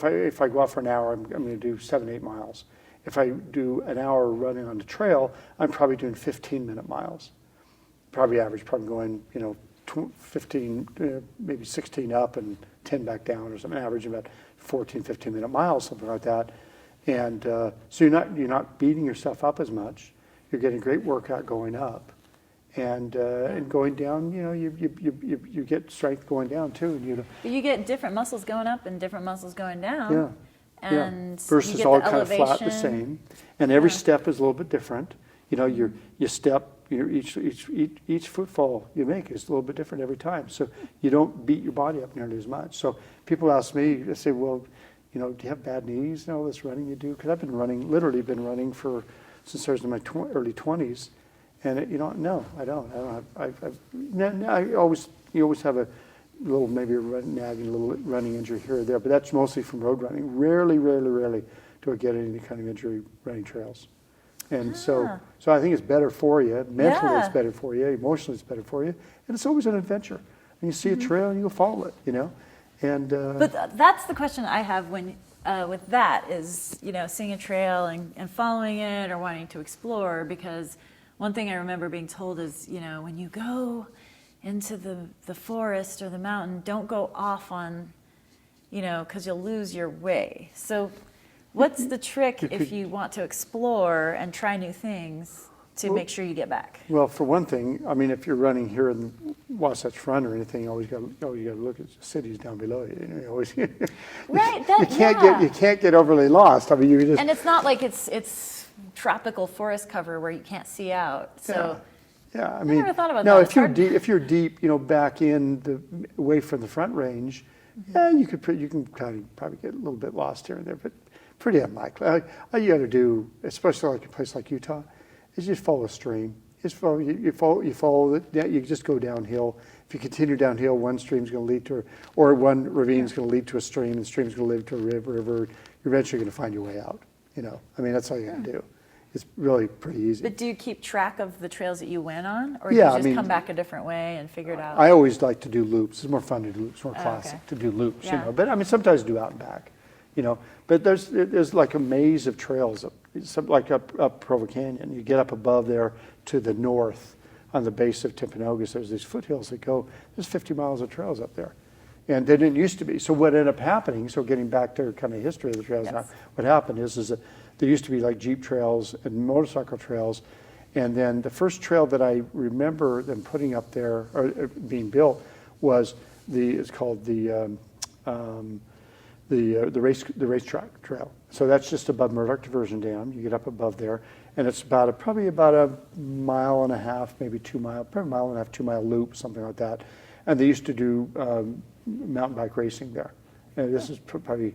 if I go out for an hour, I'm going to do 7-8 miles. If I do an hour running on the trail, I'm probably doing 15-minute miles. Probably going, 15, maybe 16 up and 10 back down or something, averaging about 14, 15-minute miles, something like that. And so you're not beating yourself up as much. You're getting a great workout going up, and going down. You get strength going down too, and But you get different muscles going up and different muscles going down. yeah. And Versus you get all the kind of flat the elevation. same, and every Yeah. step is a little bit different. You step. Each footfall you make is a little bit different every time. So you don't beat your body up nearly as much. So people ask me, they say, well, do you have bad knees and all this running you do? Because I've literally been running since I was in my early 20s. And, no, I don't. You always have a little, maybe nagging little running injury here or there, but that's mostly from road running. Rarely do I get any kind of injury running trails. And so I think it's better for you. Mentally, Yeah. it's better for you. Emotionally, it's better for you. And it's always an adventure. And you see a trail and you go follow it, And But that's the question I have when with that is, seeing a trail and following it or wanting to explore, because one thing I remember being told is, when you go into the forest or the mountain, don't go off on, because you'll lose your way. So what's the trick if you want to explore and try new things to make sure you get back? Well, for one thing, if you're running here in the Wasatch Front or anything, you always got to look at the cities down below you. You always, Right. you can't get overly lost. You just And it's not like it's tropical forest cover where you can't see out. So yeah. I never thought about no, that. if It's you're hard. deep, back away from the Front Range, you can kind of probably get a little bit lost here and there, but pretty unlikely. All you got to do, especially like a place like Utah, is just follow a stream. You follow it, yeah, you just go downhill. If you continue downhill, one stream's going to lead to, or one ravine's going to lead to a stream, and the stream's going to lead to a river. You're eventually going to find your way out. I mean, that's all you got to do. It's really pretty easy. But do you keep track of the trails that you went on, or Yeah, do I you just mean, come back a different way and figure it out? I always like to do loops. It's more fun to do loops, more Oh, classic okay. to do loops, Yeah. But I mean, sometimes do out and back, But there's like a maze of trails, like up Provo Canyon. You get up above there to the north on the base of Timpanogos. There's these foothills that go, there's 50 miles of trails up there. And they didn't used to be. So what ended up happening, so getting back to kind of history of the trails now, Yes. what happened is that there used to be like Jeep trails and motorcycle trails. And then the first trail that I remember them putting up there, or being built, was it's called the racetrack trail. So that's just above Murdoch Diversion Dam. You get up above there, and it's probably about a mile and a half, maybe 2 mile, probably a mile and a half, 2 mile loop, something like that. And they used to do mountain bike racing there. And this is probably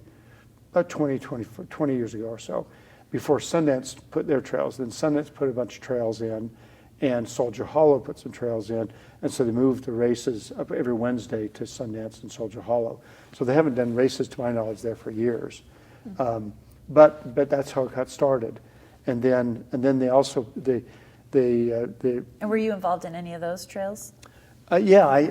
about 20 years ago or so, before Sundance put their trails. Then Sundance put a bunch of trails in, and Soldier Hollow put some trails in. And so they moved the races up every Wednesday to Sundance and Soldier Hollow. So they haven't done races, to my knowledge, there for years. But that's how it got started. And then they also, And were you involved in any of those trails? yeah,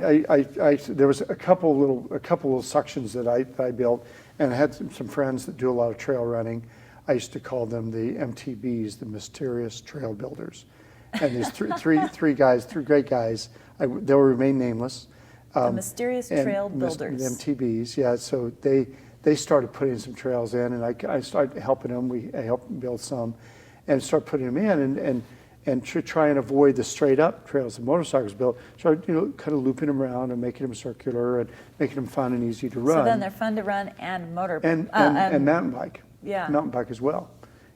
there was a couple little sections that I built, and I had some friends that do a lot of trail running. I used to call them the MTBs, the Mysterious Trail Builders. And these three great guys, they will remain nameless. The Mysterious Trail Builders. The MTBs, yeah. So they started putting some trails in, and I started helping them. I helped them build some, and start putting them in, and to try and avoid the straight up trails the motorcycles built. Started kind of looping them around and making them circular and making them fun and easy to run. So then they're fun to run and and mountain bike. Yeah. Mountain bike as well.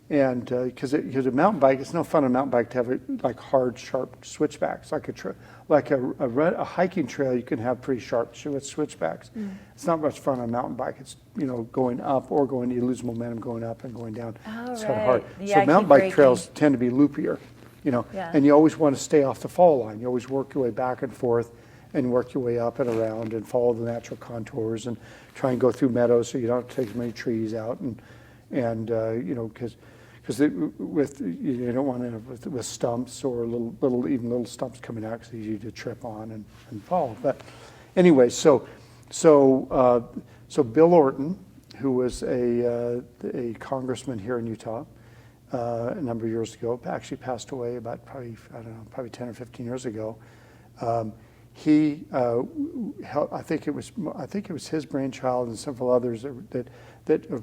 And because a mountain bike, it's no fun on a mountain bike to have like hard, sharp switchbacks. Like a hiking trail, you can have pretty sharp switchbacks. It's not much fun on a mountain bike. It's going up or you lose momentum going up and going down. Oh, it's kind of hard. right. Yeah, So keep mountain bike braking. trails tend to be loopier, Yeah. and you always want to stay off the fall line. You always work your way back and forth and work your way up and around and follow the natural contours and try and go through meadows so you don't have to take as many trees out and because you don't want to have with stumps or little stumps coming out because it's easy to trip on and fall. But anyway, so Bill Orton, who was a congressman here in Utah a number of years ago, actually passed away about probably 10 or 15 years ago. He, I think it was his brainchild and several others that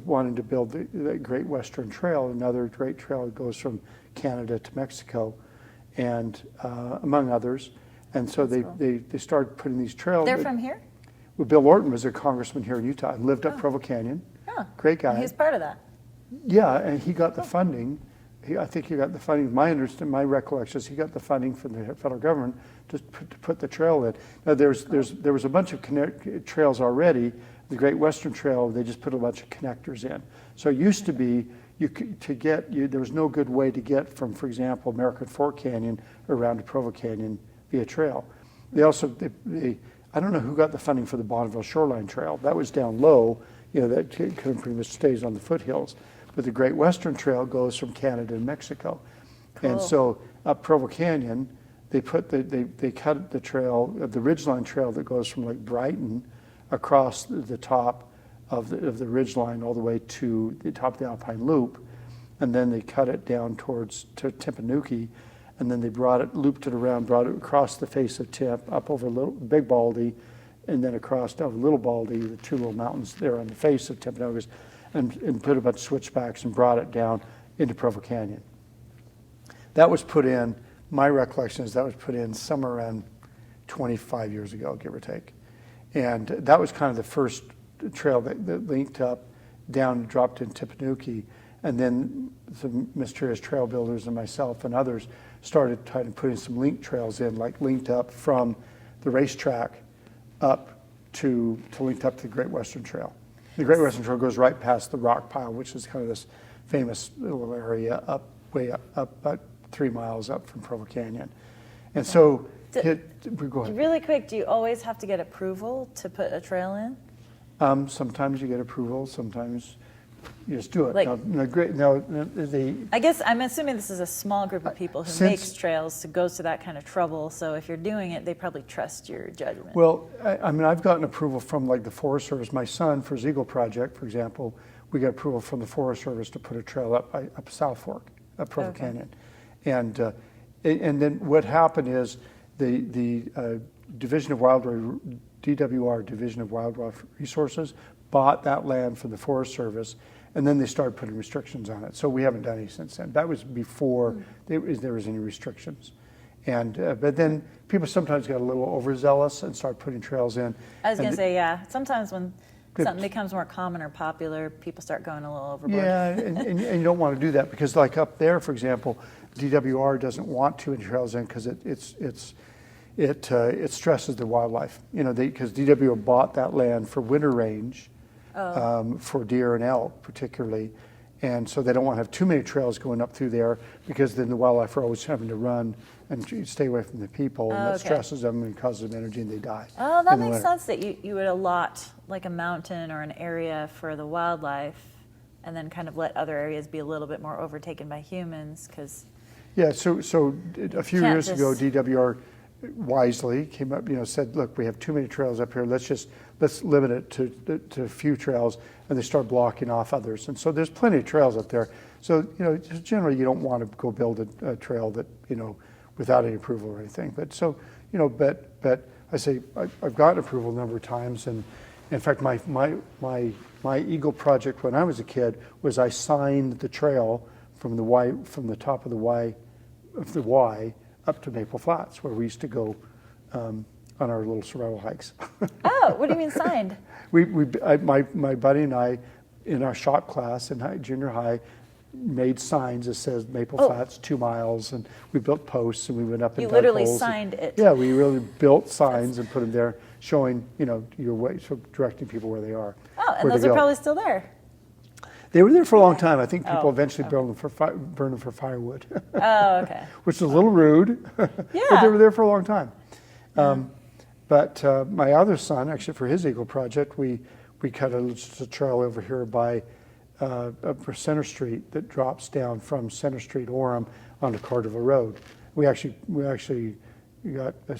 wanted to build the Great Western Trail, another great trail that goes from Canada to Mexico, and among others. And so they started putting these trails. They're from here? Well, Bill Orton was a congressman here in Utah and lived up Provo Canyon. Oh. Great guy. And he's part of that. Yeah, and he got the funding. I think he got the funding. My recollection is he got the funding from the federal government to put the trail in. Now there was a bunch of trails already. The Great Western Trail, they just put a bunch of connectors in. So it used to be there was no good way to get from, for example, American Fork Canyon around to Provo Canyon via trail. They also I don't know who got the funding for the Bonneville Shoreline Trail. That was down low. That kind of pretty much stays on the foothills. But the Great Western Trail goes from Canada to Mexico. Cool. And so up Provo Canyon, they cut the trail, the ridgeline trail that goes from Lake Brighton across the top of the ridgeline all the way to the top of the Alpine Loop. And then they cut it down to Timpanogos, and then they looped it around, brought it across the face of Timp, up over Big Baldy, and then across down Little Baldy, the two little mountains there on the face of Timpanogos, and put a bunch of switchbacks and brought it down into Provo Canyon. That was put in, my recollection is that was put in somewhere around 25 years ago, give or take. And that was kind of the first trail that linked up down, dropped in Timpanogos, and then some Mysterious Trail Builders and myself and others started trying to put in some link trails in, like linked up from the racetrack up to linked up to the Great Western Trail. The Great Western Trail goes right past the rock pile, which is kind of this famous little area way up about 3 miles up from Provo Canyon. And so, D- go ahead. Really quick, do you always have to get approval to put a trail in? Sometimes you get approval, sometimes you just do it. Like- I I guess I'm assuming this is a small group of people who Since- makes trails, who goes to that kind of trouble. So if you're doing it, they probably trust your judgment. Well, I mean, I've gotten approval from like the Forest Service. My son, for his Eagle project, for example, we got approval from the Forest Service to put a trail up South Fork, up Provo Okay. Canyon. And then what happened is the Division of Wildlife, DWR, Division of Wildlife Resources, bought that land from the Forest Service, and then they started putting restrictions on it. So we haven't done any since then. That was before there was any restrictions. And but then people sometimes get a little overzealous and start putting trails in. I was going And to say, yeah, sometimes when Good. something becomes more common or popular, people start going a little overboard. Yeah, and you don't want to do that because, like up there, for example, DWR doesn't want too many trails in because it stresses the wildlife. You know, because DWR bought that land for winter range, for deer and elk particularly, and so they don't want to have too many trails going up through there because then the wildlife are always having to run and stay away from the people, and that Okay. stresses them and causes them energy, and they die. Oh, that in the makes winter. sense that you would allot like a mountain or an area for the wildlife and then kind of let other areas be a little bit more overtaken by humans because Yeah, so a few Can't years ago, just- DWR wisely came up, said, look, we have too many trails up here. Let's limit it to a few trails, and they start blocking off others. And so there's plenty of trails up there. So just generally you don't want to go build a trail that without any approval or anything. But so but I say I've gotten approval a number of times, and in fact my Eagle project when I was a kid was I signed the trail from the top of the Y up to Maple Flats, where we used to go on our little survival hikes. Oh, what do you mean signed? My buddy and I, in our shop class in junior high, made signs that says Maple Flats 2 miles, and we built posts and we went up and You dug literally holes. signed it. Yeah, we really built signs and put them there, showing your way, so directing people where they are. Oh, and where to those are go. probably still there. They were there for a long time. I think people Oh, eventually burn them for firewood, Oh, okay. which is a little rude. But Yeah. they were there for a long time. But my other son, actually, for his Eagle project, we cut just a trail over here by for Center Street that drops down from Center Street, Orem, onto Cordova Road. We actually got a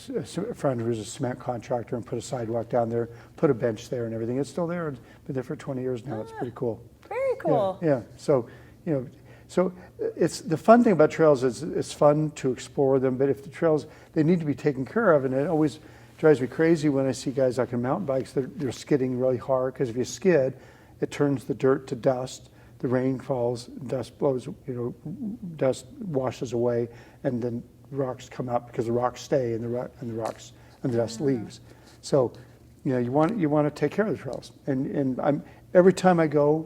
friend who's a cement contractor and put a sidewalk down there, put a bench there and everything. It's still there. It's been there for 20 years now. It's pretty cool. Very cool. Yeah. So, so it's the fun thing about trails is it's fun to explore them, but if the trails, they need to be taken care of, and it always drives me crazy when I see guys like on mountain bikes, they're skidding really hard, because if you skid, it turns the dirt to dust, the rain falls, dust blows, dust washes away, and then rocks come up because the rocks stay and the dust leaves. So, you want to take care of the trails, and every time I go,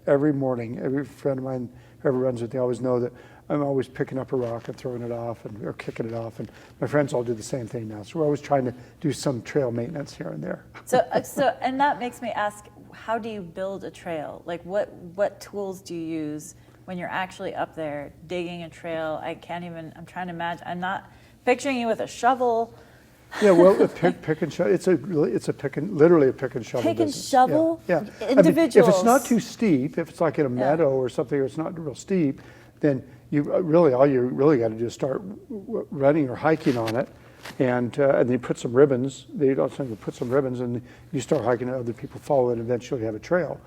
every morning, every friend of mine whoever runs it, they always know that I'm always picking up a rock and throwing it off or kicking it off, and my friends all do the same thing now. So we're always trying to do some trail maintenance here and there. So and that makes me ask, how do you build a trail? Like what tools do you use when you're actually up there digging a trail? I'm trying to imagine. I'm not picturing you with a shovel. Yeah, well, a pick and shovel. Literally a pick and shovel. Pick and business. shovel? Yeah. Individuals. If it's not too steep, if it's like in a meadow or something, or it's not real steep, then all you really got to do is start running or hiking on it, and then you put some ribbons. They also put some ribbons, and you start hiking, and other people follow it, and eventually you have a trail.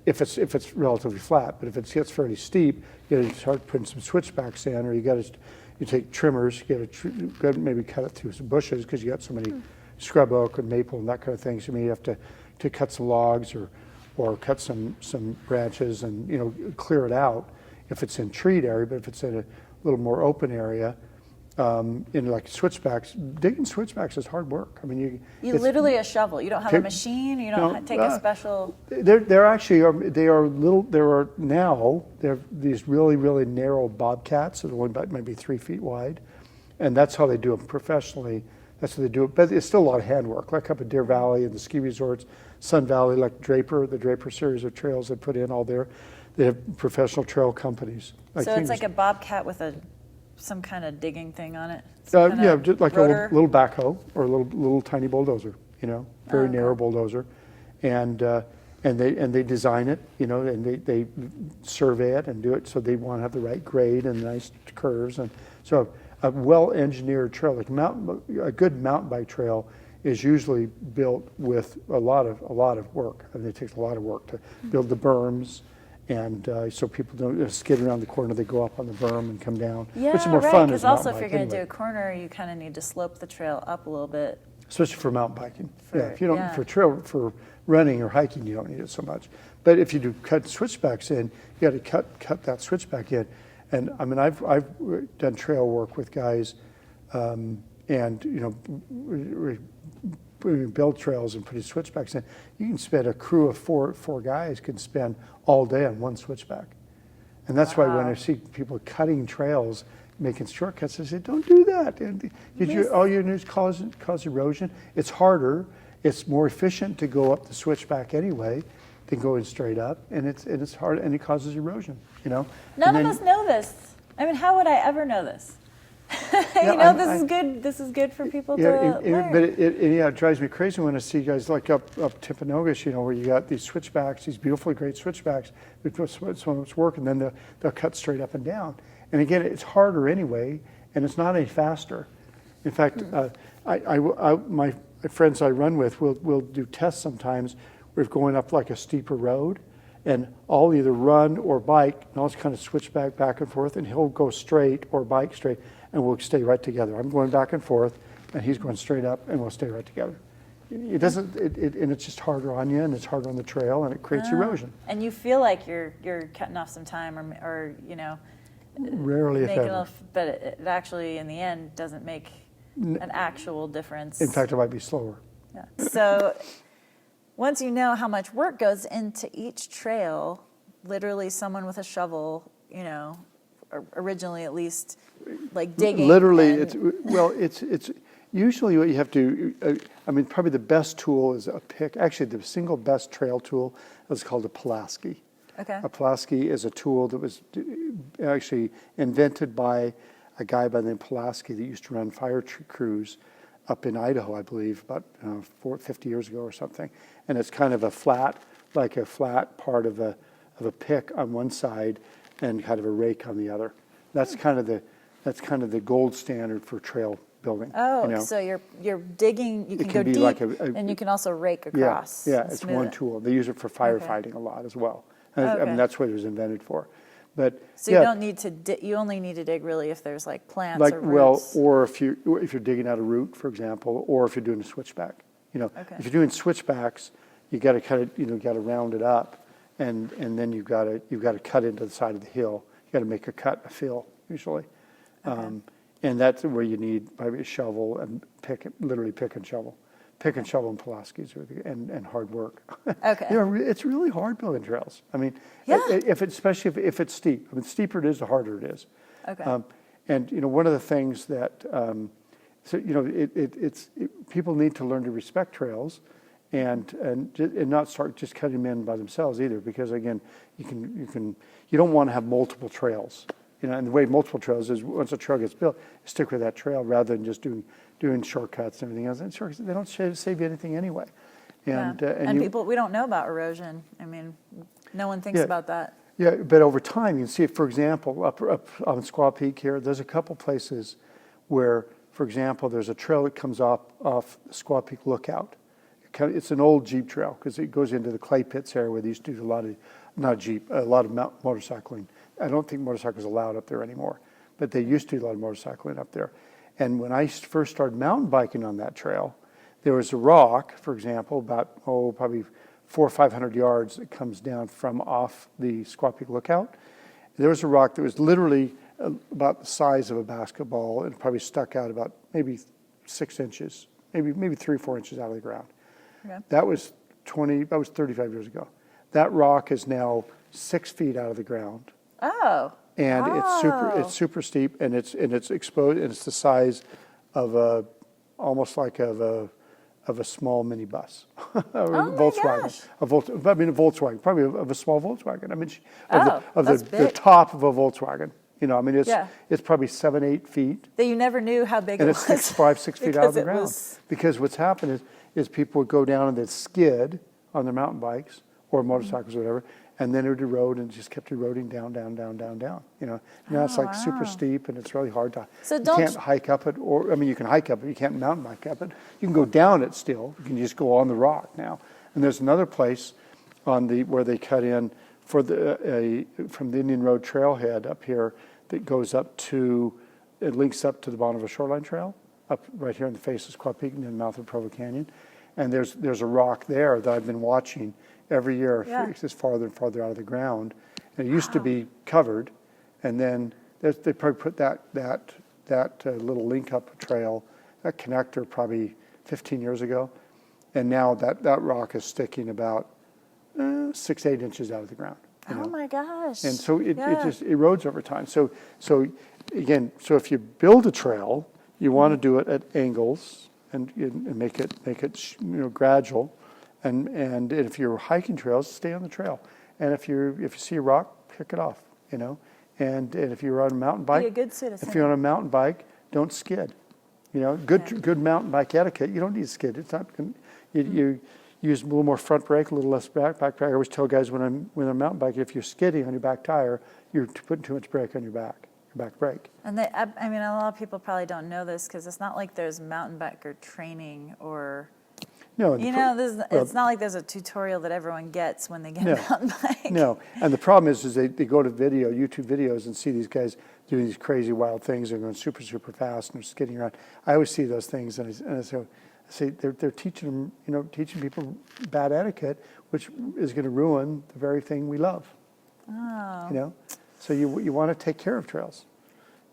If it's relatively flat, but if it gets fairly steep, you got to start putting some switchbacks in, or you take trimmers, you got to maybe cut it through some bushes because you got so many scrub oak and maple and that kind of thing. So maybe you have to cut some logs or cut some branches and clear it out if it's in treed area. But if it's in a little more open area, in like switchbacks, digging switchbacks is hard work. I mean, You literally a shovel. You don't have a machine. You don't take a special. There actually they are these really, really narrow bobcats that are only about maybe 3 feet wide, and that's how they do them professionally. That's how they do it, but it's still a lot of handwork, like up at Deer Valley and the ski resorts, Sun Valley, like the Draper series of trails they put in all there. They have professional trail companies. So it's like a bobcat with a some kind of digging thing on it? Some kind Yeah, of just like rotor? a little backhoe or a little tiny bulldozer, very okay. narrow bulldozer. And they design it, and they survey it and do it so they want to have the right grade and nice curves. And so a well-engineered trail, like a good mountain bike trail, is usually built with a lot of work. I mean, it takes a lot of work to build the berms, and so people don't skid around the corner. They go up on the berm and come down, Yeah, which is more right, fun because as a also mountain if you're bike going to do anyway. a corner, you kind of need to slope the trail up a little bit. Especially for mountain biking. Yeah, if you don't, yeah. for running or hiking, you don't need it so much. But if you do cut switchbacks in, you got to cut that switchback in. And I mean, I've done trail work with guys, and build trails and put switchbacks in. You can spend a crew of four guys can spend all day on one switchback. And that's why when I see people cutting trails, making shortcuts, I say, don't do that. And all you do is cause erosion. It's harder. It's more efficient to go up the switchback anyway than going straight up, and it's hard, and it causes erosion. None of us know this. I mean, how would I ever know this? This is good. This is good for people to learn. But it drives me crazy when I see guys like up Timpanogos, where you got these switchbacks, these beautiful, great switchbacks, someone's work, and then they'll cut straight up and down. And again, it's harder anyway, and it's not any faster. In fact, my friends I run with will do tests sometimes. We're going up like a steeper road, and I'll either run or bike, and I'll just kind of switch back and forth, and he'll go straight or bike straight, and we'll stay right together. I'm going back and forth, and he's going straight up, and we'll stay right together. It doesn't, and it's just harder on you, and it's harder on the trail, and it creates erosion. And you feel like you're cutting off some time, or Rarely, if making ever. but it actually, in the end, doesn't make an actual difference. In fact, it might be slower. Yeah. So once you know how much work goes into each trail, literally someone with a shovel, originally at least, like digging. Literally, and- it's usually what you have to. Probably the best tool is a pick. Actually, the single best trail tool is called a Polaski. Okay. A Polaski is a tool that was actually invented by a guy by the name of Polaski that used to run fire crews up in Idaho, I believe, about 50 years ago or something. And it's kind of a flat part of a pick on one side and kind of a rake on the other. That's kind of the gold standard for trail building. Oh, so you're digging. You can go be deep, like and you can also rake across. Yeah, and it's smooth one it. tool. They use it for firefighting a lot as well. And Okay. that's what it was invented for. But So you don't need to. You only need to dig really if there's like plants or roots. or if you're digging out a root, for example, or if you're doing a switchback. Okay. If you're doing switchbacks, you got to kind of got to round it up, and then you've got to cut into the side of the hill. You got to make a fill usually, and that's where you need probably a shovel and literally pick and shovel. Pick and shovel and Pulaskis and hard work. Okay. It's really hard building trails. I mean, Yeah. especially if it's steep. I mean, the steeper it is, the harder it is. Okay. And one of the things that people need to learn to respect trails, and not start just cutting them in by themselves either, because again, you don't want to have multiple trails. And the way multiple trails is, once a trail gets built, you stick with that trail rather than just doing shortcuts and everything else. And shortcuts, they don't save you anything anyway. And people, we don't know about erosion. I mean, no one thinks about that. Yeah, but over time, you can see it, for example, up on Squaw Peak here, there's a couple places where, for example, there's a trail that comes off Squaw Peak Lookout. It's an old Jeep trail because it goes into the clay pits area where they used to do a lot of motorcycling. I don't think motorcycles are allowed up there anymore, but they used to do a lot of motorcycling up there. And when I first started mountain biking on that trail, there was a rock, for example, about probably 400 or 500 yards that comes down from off the Squaw Peak Lookout. There was a rock that was literally about the size of a basketball and probably stuck out about maybe 6 inches, maybe 3 or 4 inches out of the ground. Okay. That was 35 years ago. That rock is now 6 feet out of the ground. Oh. And it's super steep, and it's exposed, and it's the size of almost like of a small minibus, a Volkswagen. A Volkswagen, probably of a small Volkswagen. I mean, that's the big. top of a Volkswagen. You know, I mean, Yeah. it's probably 7, 8 feet. That you never knew how big And it it's was. 6 feet out of because the it ground. was- Because what's happened is people would go down and they'd skid on their mountain bikes or motorcycles or whatever, and then it would erode and just kept eroding down, you know. Now it's like super wow. steep and it's really hard to, So you don't- can't hike up it, or, I mean, you can hike up it, you can't mountain bike up it. You can go down it still, you can just go on the rock now. And there's another place where they cut in for from the Indian Road trailhead up here that goes up to, it links up to the Bonneville Shoreline Trail, up right here in the face of Squaw Peak and in the mouth of Provo Canyon. And there's a rock there that I've been watching every year. Yeah. It's just farther and farther out of the ground. And it used to be covered, and then they probably put that little link up trail, that connector probably 15 years ago. And now that rock is sticking about 6, 8 inches out of the ground. You know? Oh my gosh. And so it Yeah. just erodes over time. So again, so if you build a trail, you want to do it at angles and make it gradual. And if you're hiking trails, stay on the trail. And if you see a rock, pick it off. You know. And if you're on a mountain bike, Be a good citizen. if you're on a mountain bike, don't skid. You know, good mountain bike etiquette. You don't need to skid. It's not. You use a little more front brake, a little less back brake. I always tell guys when I'm mountain biking, if you're skidding on your back tire, you're putting too much brake on your back brake. And I mean, a lot of people probably don't know this because it's not like there's mountain biker training or, No, it's not like there's a tutorial that everyone gets when they get a mountain bike. No, and the problem is they go to YouTube videos and see these guys doing these crazy wild things. They're going super, super fast and they're skidding around. I always see those things and I say they're teaching them, teaching people bad etiquette, which is going to ruin the very thing we love. Oh. So you want to take care of trails,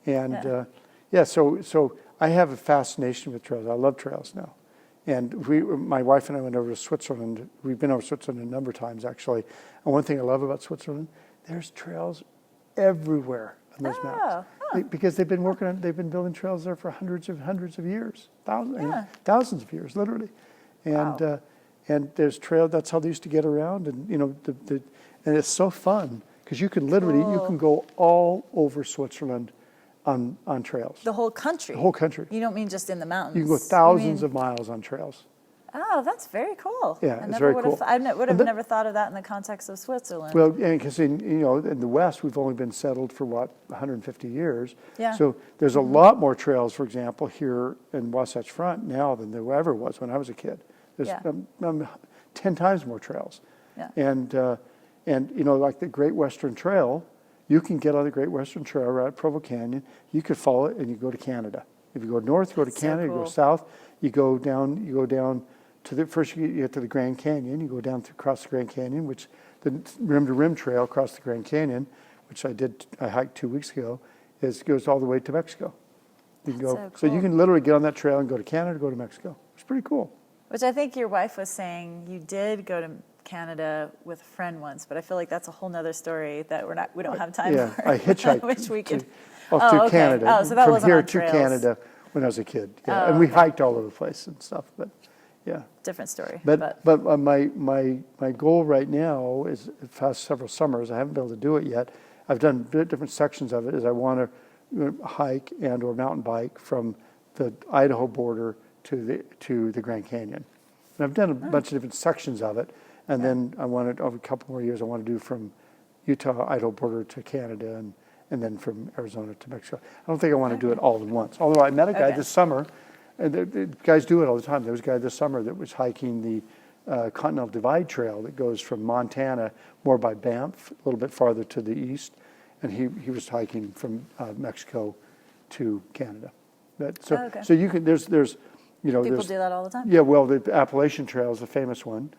and Yeah. so I have a fascination with trails. I love trails now, and my wife and I went over to Switzerland. We've been over Switzerland a number of times actually, and one thing I love about Switzerland, there's trails everywhere on those mountains. Because they've been building trails there for hundreds of years, thousands of years, literally, and and there's trail. That's how they used to get around, and and it's so fun because you can literally you can go all over Switzerland on trails. The whole country. The whole country. You don't mean just in the mountains. You can go thousands of miles on trails. Oh, that's very cool. Yeah, it's very cool. I would have never thought of that in the context of Switzerland. Well, and because in the West we've only been settled for 150 years. Yeah. So there's a lot more trails, for example, here in Wasatch Front now than there ever was when I was a kid. There's 10 times more trails. Yeah. And like the Great Western Trail, you can get on the Great Western Trail right at Provo Canyon. You could follow it and you go to Canada. If you go north, you go to That's so Canada. You cool. go south, you go down to you get to the Grand Canyon. You go down across the Grand Canyon, which the rim to rim trail across the Grand Canyon, which I hiked 2 weeks ago, goes all the way to Mexico. You can That's go, so so you cool. can literally get on that trail and go to Canada, go to Mexico. It's pretty cool. Which I think your wife was saying you did go to Canada with a friend once, but I feel like that's a whole nother story that we don't have time for. I hitchhiked Which we could. to Canada. Oh, so that from wasn't here on to trails. Canada when I was a kid. Yeah. Oh, and we okay. hiked all over the place and stuff, but yeah. Different story. But my goal right now is the past several summers. I haven't been able to do it yet. I've done different sections of it. Is I want to hike and or mountain bike from the Idaho border to the Grand Canyon. And I've done a bunch of different sections of it. And then I wanted over a couple more years. I want to do from Utah Idaho border to Canada and then from Arizona to Mexico. I don't think I want to do it all at once. Although I met a guy this summer. And the guys do it all the time. There was a guy this summer that was hiking the Continental Divide Trail that goes from Montana more by Banff, a little bit farther to the east, and he was hiking from Mexico to Canada. So you can there's People do that all the time. Yeah, well, the Appalachian Trail is the famous one,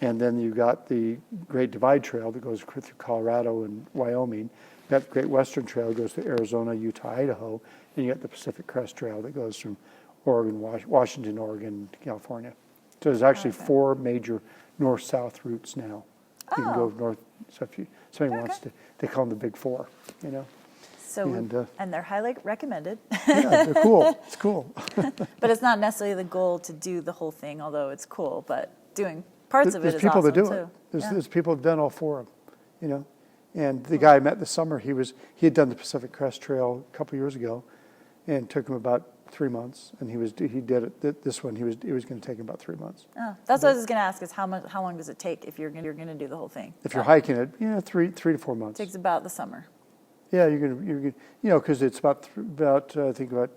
and then you've got the Great Divide Trail that goes through Colorado and Wyoming. That Great Western Trail goes to Arizona, Utah, Idaho, and you got the Pacific Crest Trail that goes from Oregon, Washington, Oregon to California. So there's actually 4 major north-south routes now. You can go north. So if somebody wants to, they call them the Big Four. So and they're highly recommended. Yeah, they're cool. It's cool. But it's not necessarily the goal to do the whole thing, although it's cool. But doing parts of it There's is people awesome that do too. it. There's people that have done all 4 of them. And the guy I met this summer, he had done the Pacific Crest Trail a couple years ago, and it took him about 3 months. And he did it. This one, it was going to take him about 3 months. Oh, that's what I was going to ask: is how long does it take if you're going to do the whole thing? If you're hiking it, 3 to 4 months. It takes about the summer. Yeah, you're gonna, because it's about I think about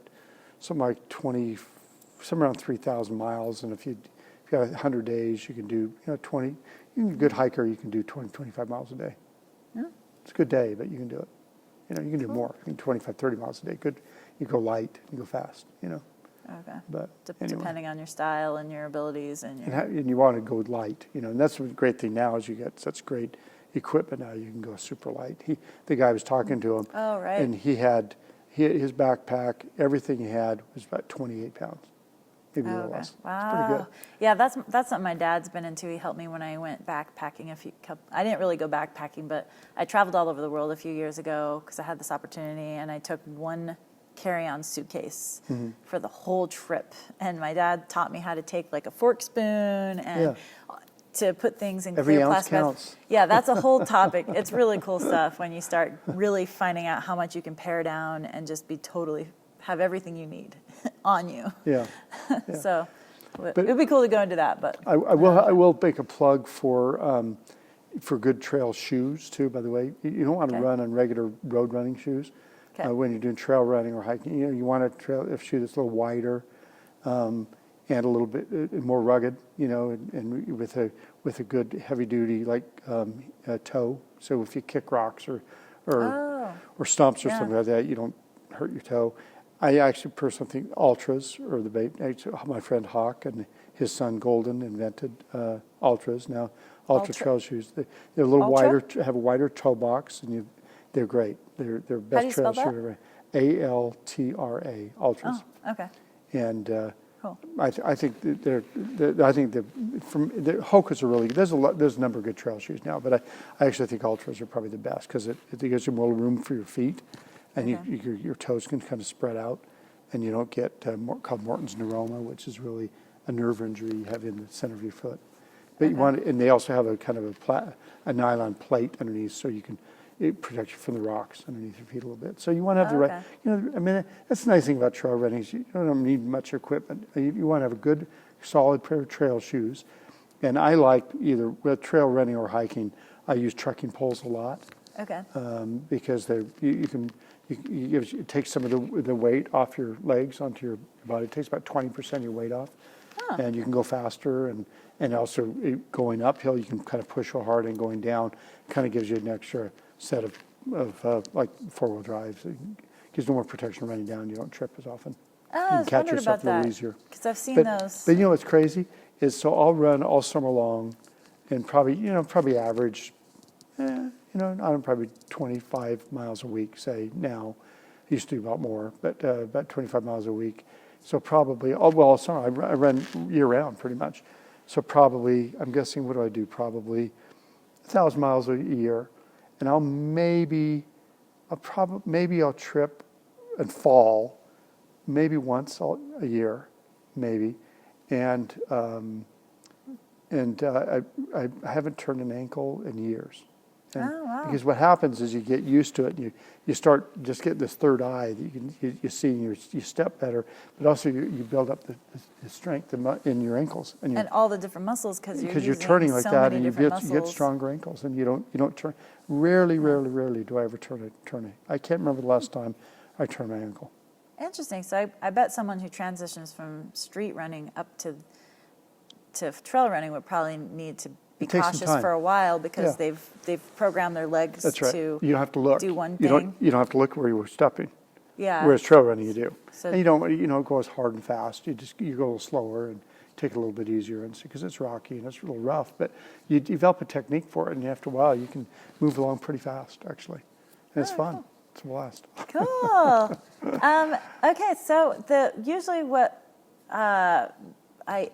something like somewhere around 3,000 miles, and if you got 100 days, you can do 20. You're a good hiker, you can do 20, 25 miles a day. Yeah. It's a good day, but you can do it. You can do more. You can 25, 30 miles a day. Good. You go light, you go fast. Okay. But anyway. Depending on your style and your abilities and your. And you want to go light, and that's the great thing now is you get such great equipment now. You can go super light. The guy was talking to him. Oh, right. And his backpack, everything he had was about 28 pounds. Maybe a little less. Wow. It's pretty good. Yeah, that's something my dad's been into. He helped me when I went backpacking I didn't really go backpacking, but I traveled all over the world a few years ago because I had this opportunity, and I took one carry-on suitcase for the whole trip. And my dad taught me how to take like a fork spoon and to put things in Every clear ounce plastic. counts. Yeah, that's a whole topic. It's really cool stuff when you start really finding out how much you can pare down and just have everything you need on you. Yeah. So it would be cool to go into that, but I will make a plug for good trail shoes too. By the way, you don't want to run on regular road running shoes when you're doing trail running or hiking. You want a shoe that's a little wider and a little bit more rugged. And with a good heavy duty toe. So if you kick rocks or stumps or something like that, you don't hurt your toe. I actually personally think Altras or my friend Hawk and his son Golden invented Altras. Now Ultra trail shoes, they're a little wider, have a wider toe box, and they're great. They're best trail shoe ever. Altra, Altras. Oh, okay. And cool. I think Hoka's are really good. There's a number of good trail shoes now, but I actually think Altras are probably the best because it gives you more room for your feet. And your toes can kind of spread out, and you don't get called Morton's neuroma, which is really a nerve injury you have in the center of your foot. But and they also have a kind of a nylon plate underneath, so it protects you from the rocks underneath your feet a little bit. So you want to have the right. That's the nice thing about trail running is you don't need much equipment. You want to have a good, solid pair of trail shoes, and I like either with trail running or hiking. I use trekking poles a lot. Okay. Because it takes some of the weight off your legs onto your body. It takes about 20% of your weight off, and you can go faster. And also going uphill, you can kind of push real hard, and going down kind of gives you an extra set of like four-wheel drives. It gives you more protection running down. You don't trip as often. Oh, you can catch yourself a little easier. Because I've seen those. But what's crazy is so I'll run all summer long, and probably average. I'm probably 25 miles a week, say now. Used to do about more, but about 25 miles a week. So probably, all summer, I run year-round pretty much. So probably, I'm guessing, what do I do? Probably 1,000 miles a year. And I'll trip and fall maybe once a year, maybe. And I haven't turned an ankle in years. Because what happens is you get used to it, and you start just getting this third eye that you see, and you step better, but also you build up the strength in your ankles and all the different muscles because you're turning like that, and you get stronger ankles, and you don't turn. Rarely do I ever turn a. I can't remember the last time I turned my ankle. Interesting. So I bet someone who transitions from street running up to trail running would probably need to be cautious for a while because they've programmed their legs to you don't have to look. Do one thing. You don't have to look where you were stepping. Yeah. Whereas trail running you do. So, and you don't go as hard and fast. You go a little slower and take it a little bit easier, and because it's rocky and it's a little rough. But you develop a technique for it, and after a while you can move along pretty fast actually, and it's fun. Cool. It's a blast. Cool. Okay, so usually what I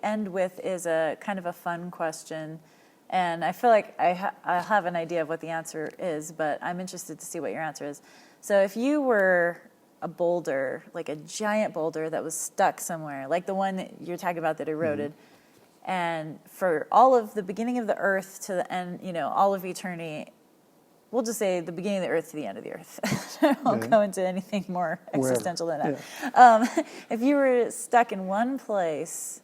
end with is a kind of a fun question. And I feel like I have an idea of what the answer is, but I'm interested to see what your answer is. So if you were a boulder, like a giant boulder that was stuck somewhere, like the one that you're talking about that eroded, and for all of the beginning of the earth to the end, all of eternity, we'll just say the beginning of the earth to the end of the earth. I won't go into anything more existential than that. If you were stuck in one place,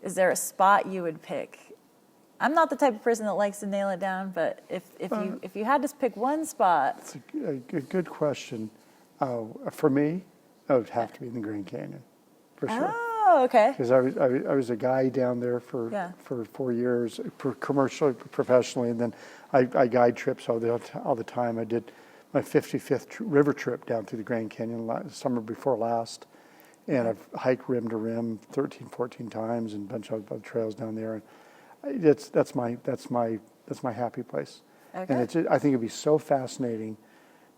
is there a spot you would pick? I'm not the type of person that likes to nail it down, but if you had to pick one spot. It's a good question. For me, it would have to be in the Grand Canyon, for sure. Oh, okay. Because I was a guide down there for 4 years, commercially, professionally, and then I guide trips all the time. I did my 55th river trip down through the Grand Canyon summer before last, and I've hiked rim to rim 13, 14 times, and a bunch of other trails down there. And that's my happy place. Okay. And I think it'd be so fascinating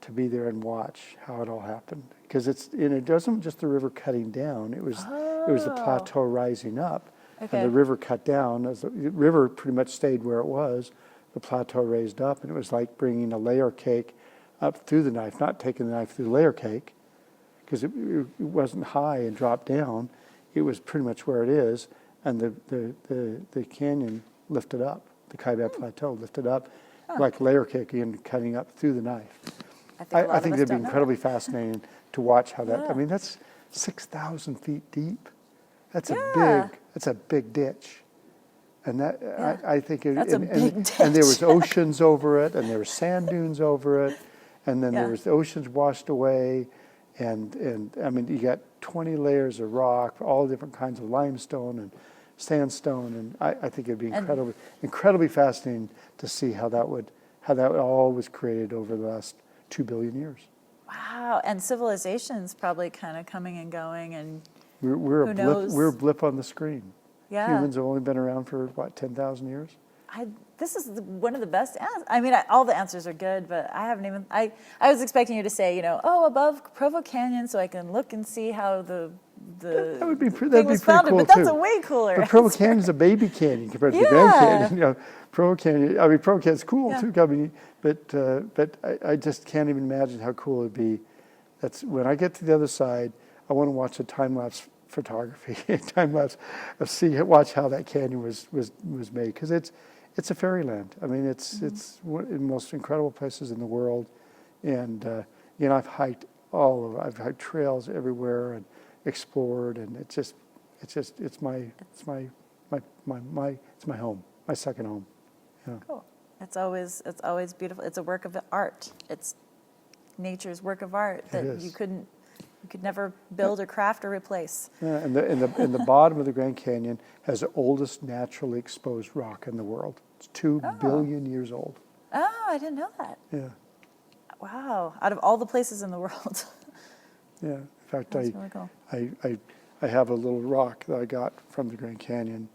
to be there and watch how it all happened, because it wasn't just the river cutting down; it was the plateau rising up, Okay. and the river cut down. As the river pretty much stayed where it was, the plateau raised up, and it was like bringing a layer cake up through the knife, not taking the knife through the layer cake, because it wasn't high and dropped down. It was pretty much where it is, and the canyon lifted up, the Kaibab Plateau lifted up, like layer cake and cutting up through the knife. I think it'd be incredibly fascinating to watch how that. I mean, that's 6,000 feet deep. That's a big ditch, and I think That's a big ditch. And there was oceans over it, and there were sand dunes over it, and then there was the oceans washed away, and I mean, you got 20 layers of rock, all different kinds of limestone and sandstone, and I think it'd be incredibly fascinating to see how that all was created over the last 2 billion years. Wow, and civilization's probably kind of coming and going, and We're who a blip. knows? We're a blip on the screen. Yeah. Humans have only been around for what, 10,000 years? This is one of the best answers. I mean, all the answers are good, but I haven't even. I was expecting you to say, above Provo Canyon, so I can look and see how the That would be thing that'd be was pretty founded. cool But that's too. a way cooler. But Provo Canyon's a baby canyon compared to the Grand Canyon. Provo Canyon. I mean, Provo Canyon's cool too. I mean, but I just can't even imagine how cool it'd be. That's when I get to the other side. I want to watch a time lapse photography, watch how that canyon was made, because it's a fairyland. I mean, it's one of the most incredible places in the world, and I've hiked I've hiked trails everywhere and explored, and it's my home, my second home. Yeah. Cool. It's always beautiful. It's a work of art. It's nature's work of art that you could never build or craft or replace. Yeah, and the bottom of the Grand Canyon has the oldest naturally exposed rock in the world. It's 2 billion years old. Oh, I didn't know that. Yeah. Wow. Out of all the places in the world. Yeah. In fact, That's really cool. I have a little rock that I got from the Grand Canyon,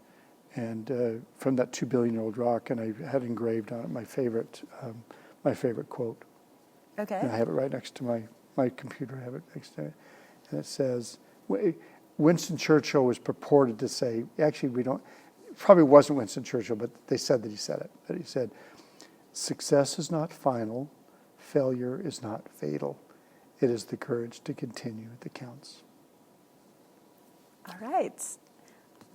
and from that 2 billion year old rock, and I had engraved on it my favorite quote. Okay. And I have it right next to my computer. I have it next to it, and it says, Winston Churchill was purported to say, actually it probably wasn't Winston Churchill, but they said that he said it. But he said, "Success is not final, failure is not fatal. It is the courage to continue that counts." All right.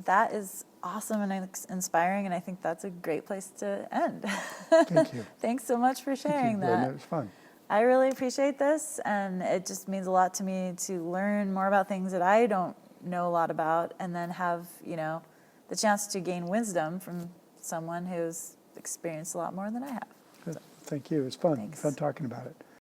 That is awesome and inspiring, and I think that's a great place to end. Thank you. Thanks so much for sharing that. It was fun. I really appreciate this, and it just means a lot to me to learn more about things that I don't know a lot about, and then have, the chance to gain wisdom from someone who's experienced a lot more than I have. Good. Thank you. It was fun. Thanks. Fun talking about it.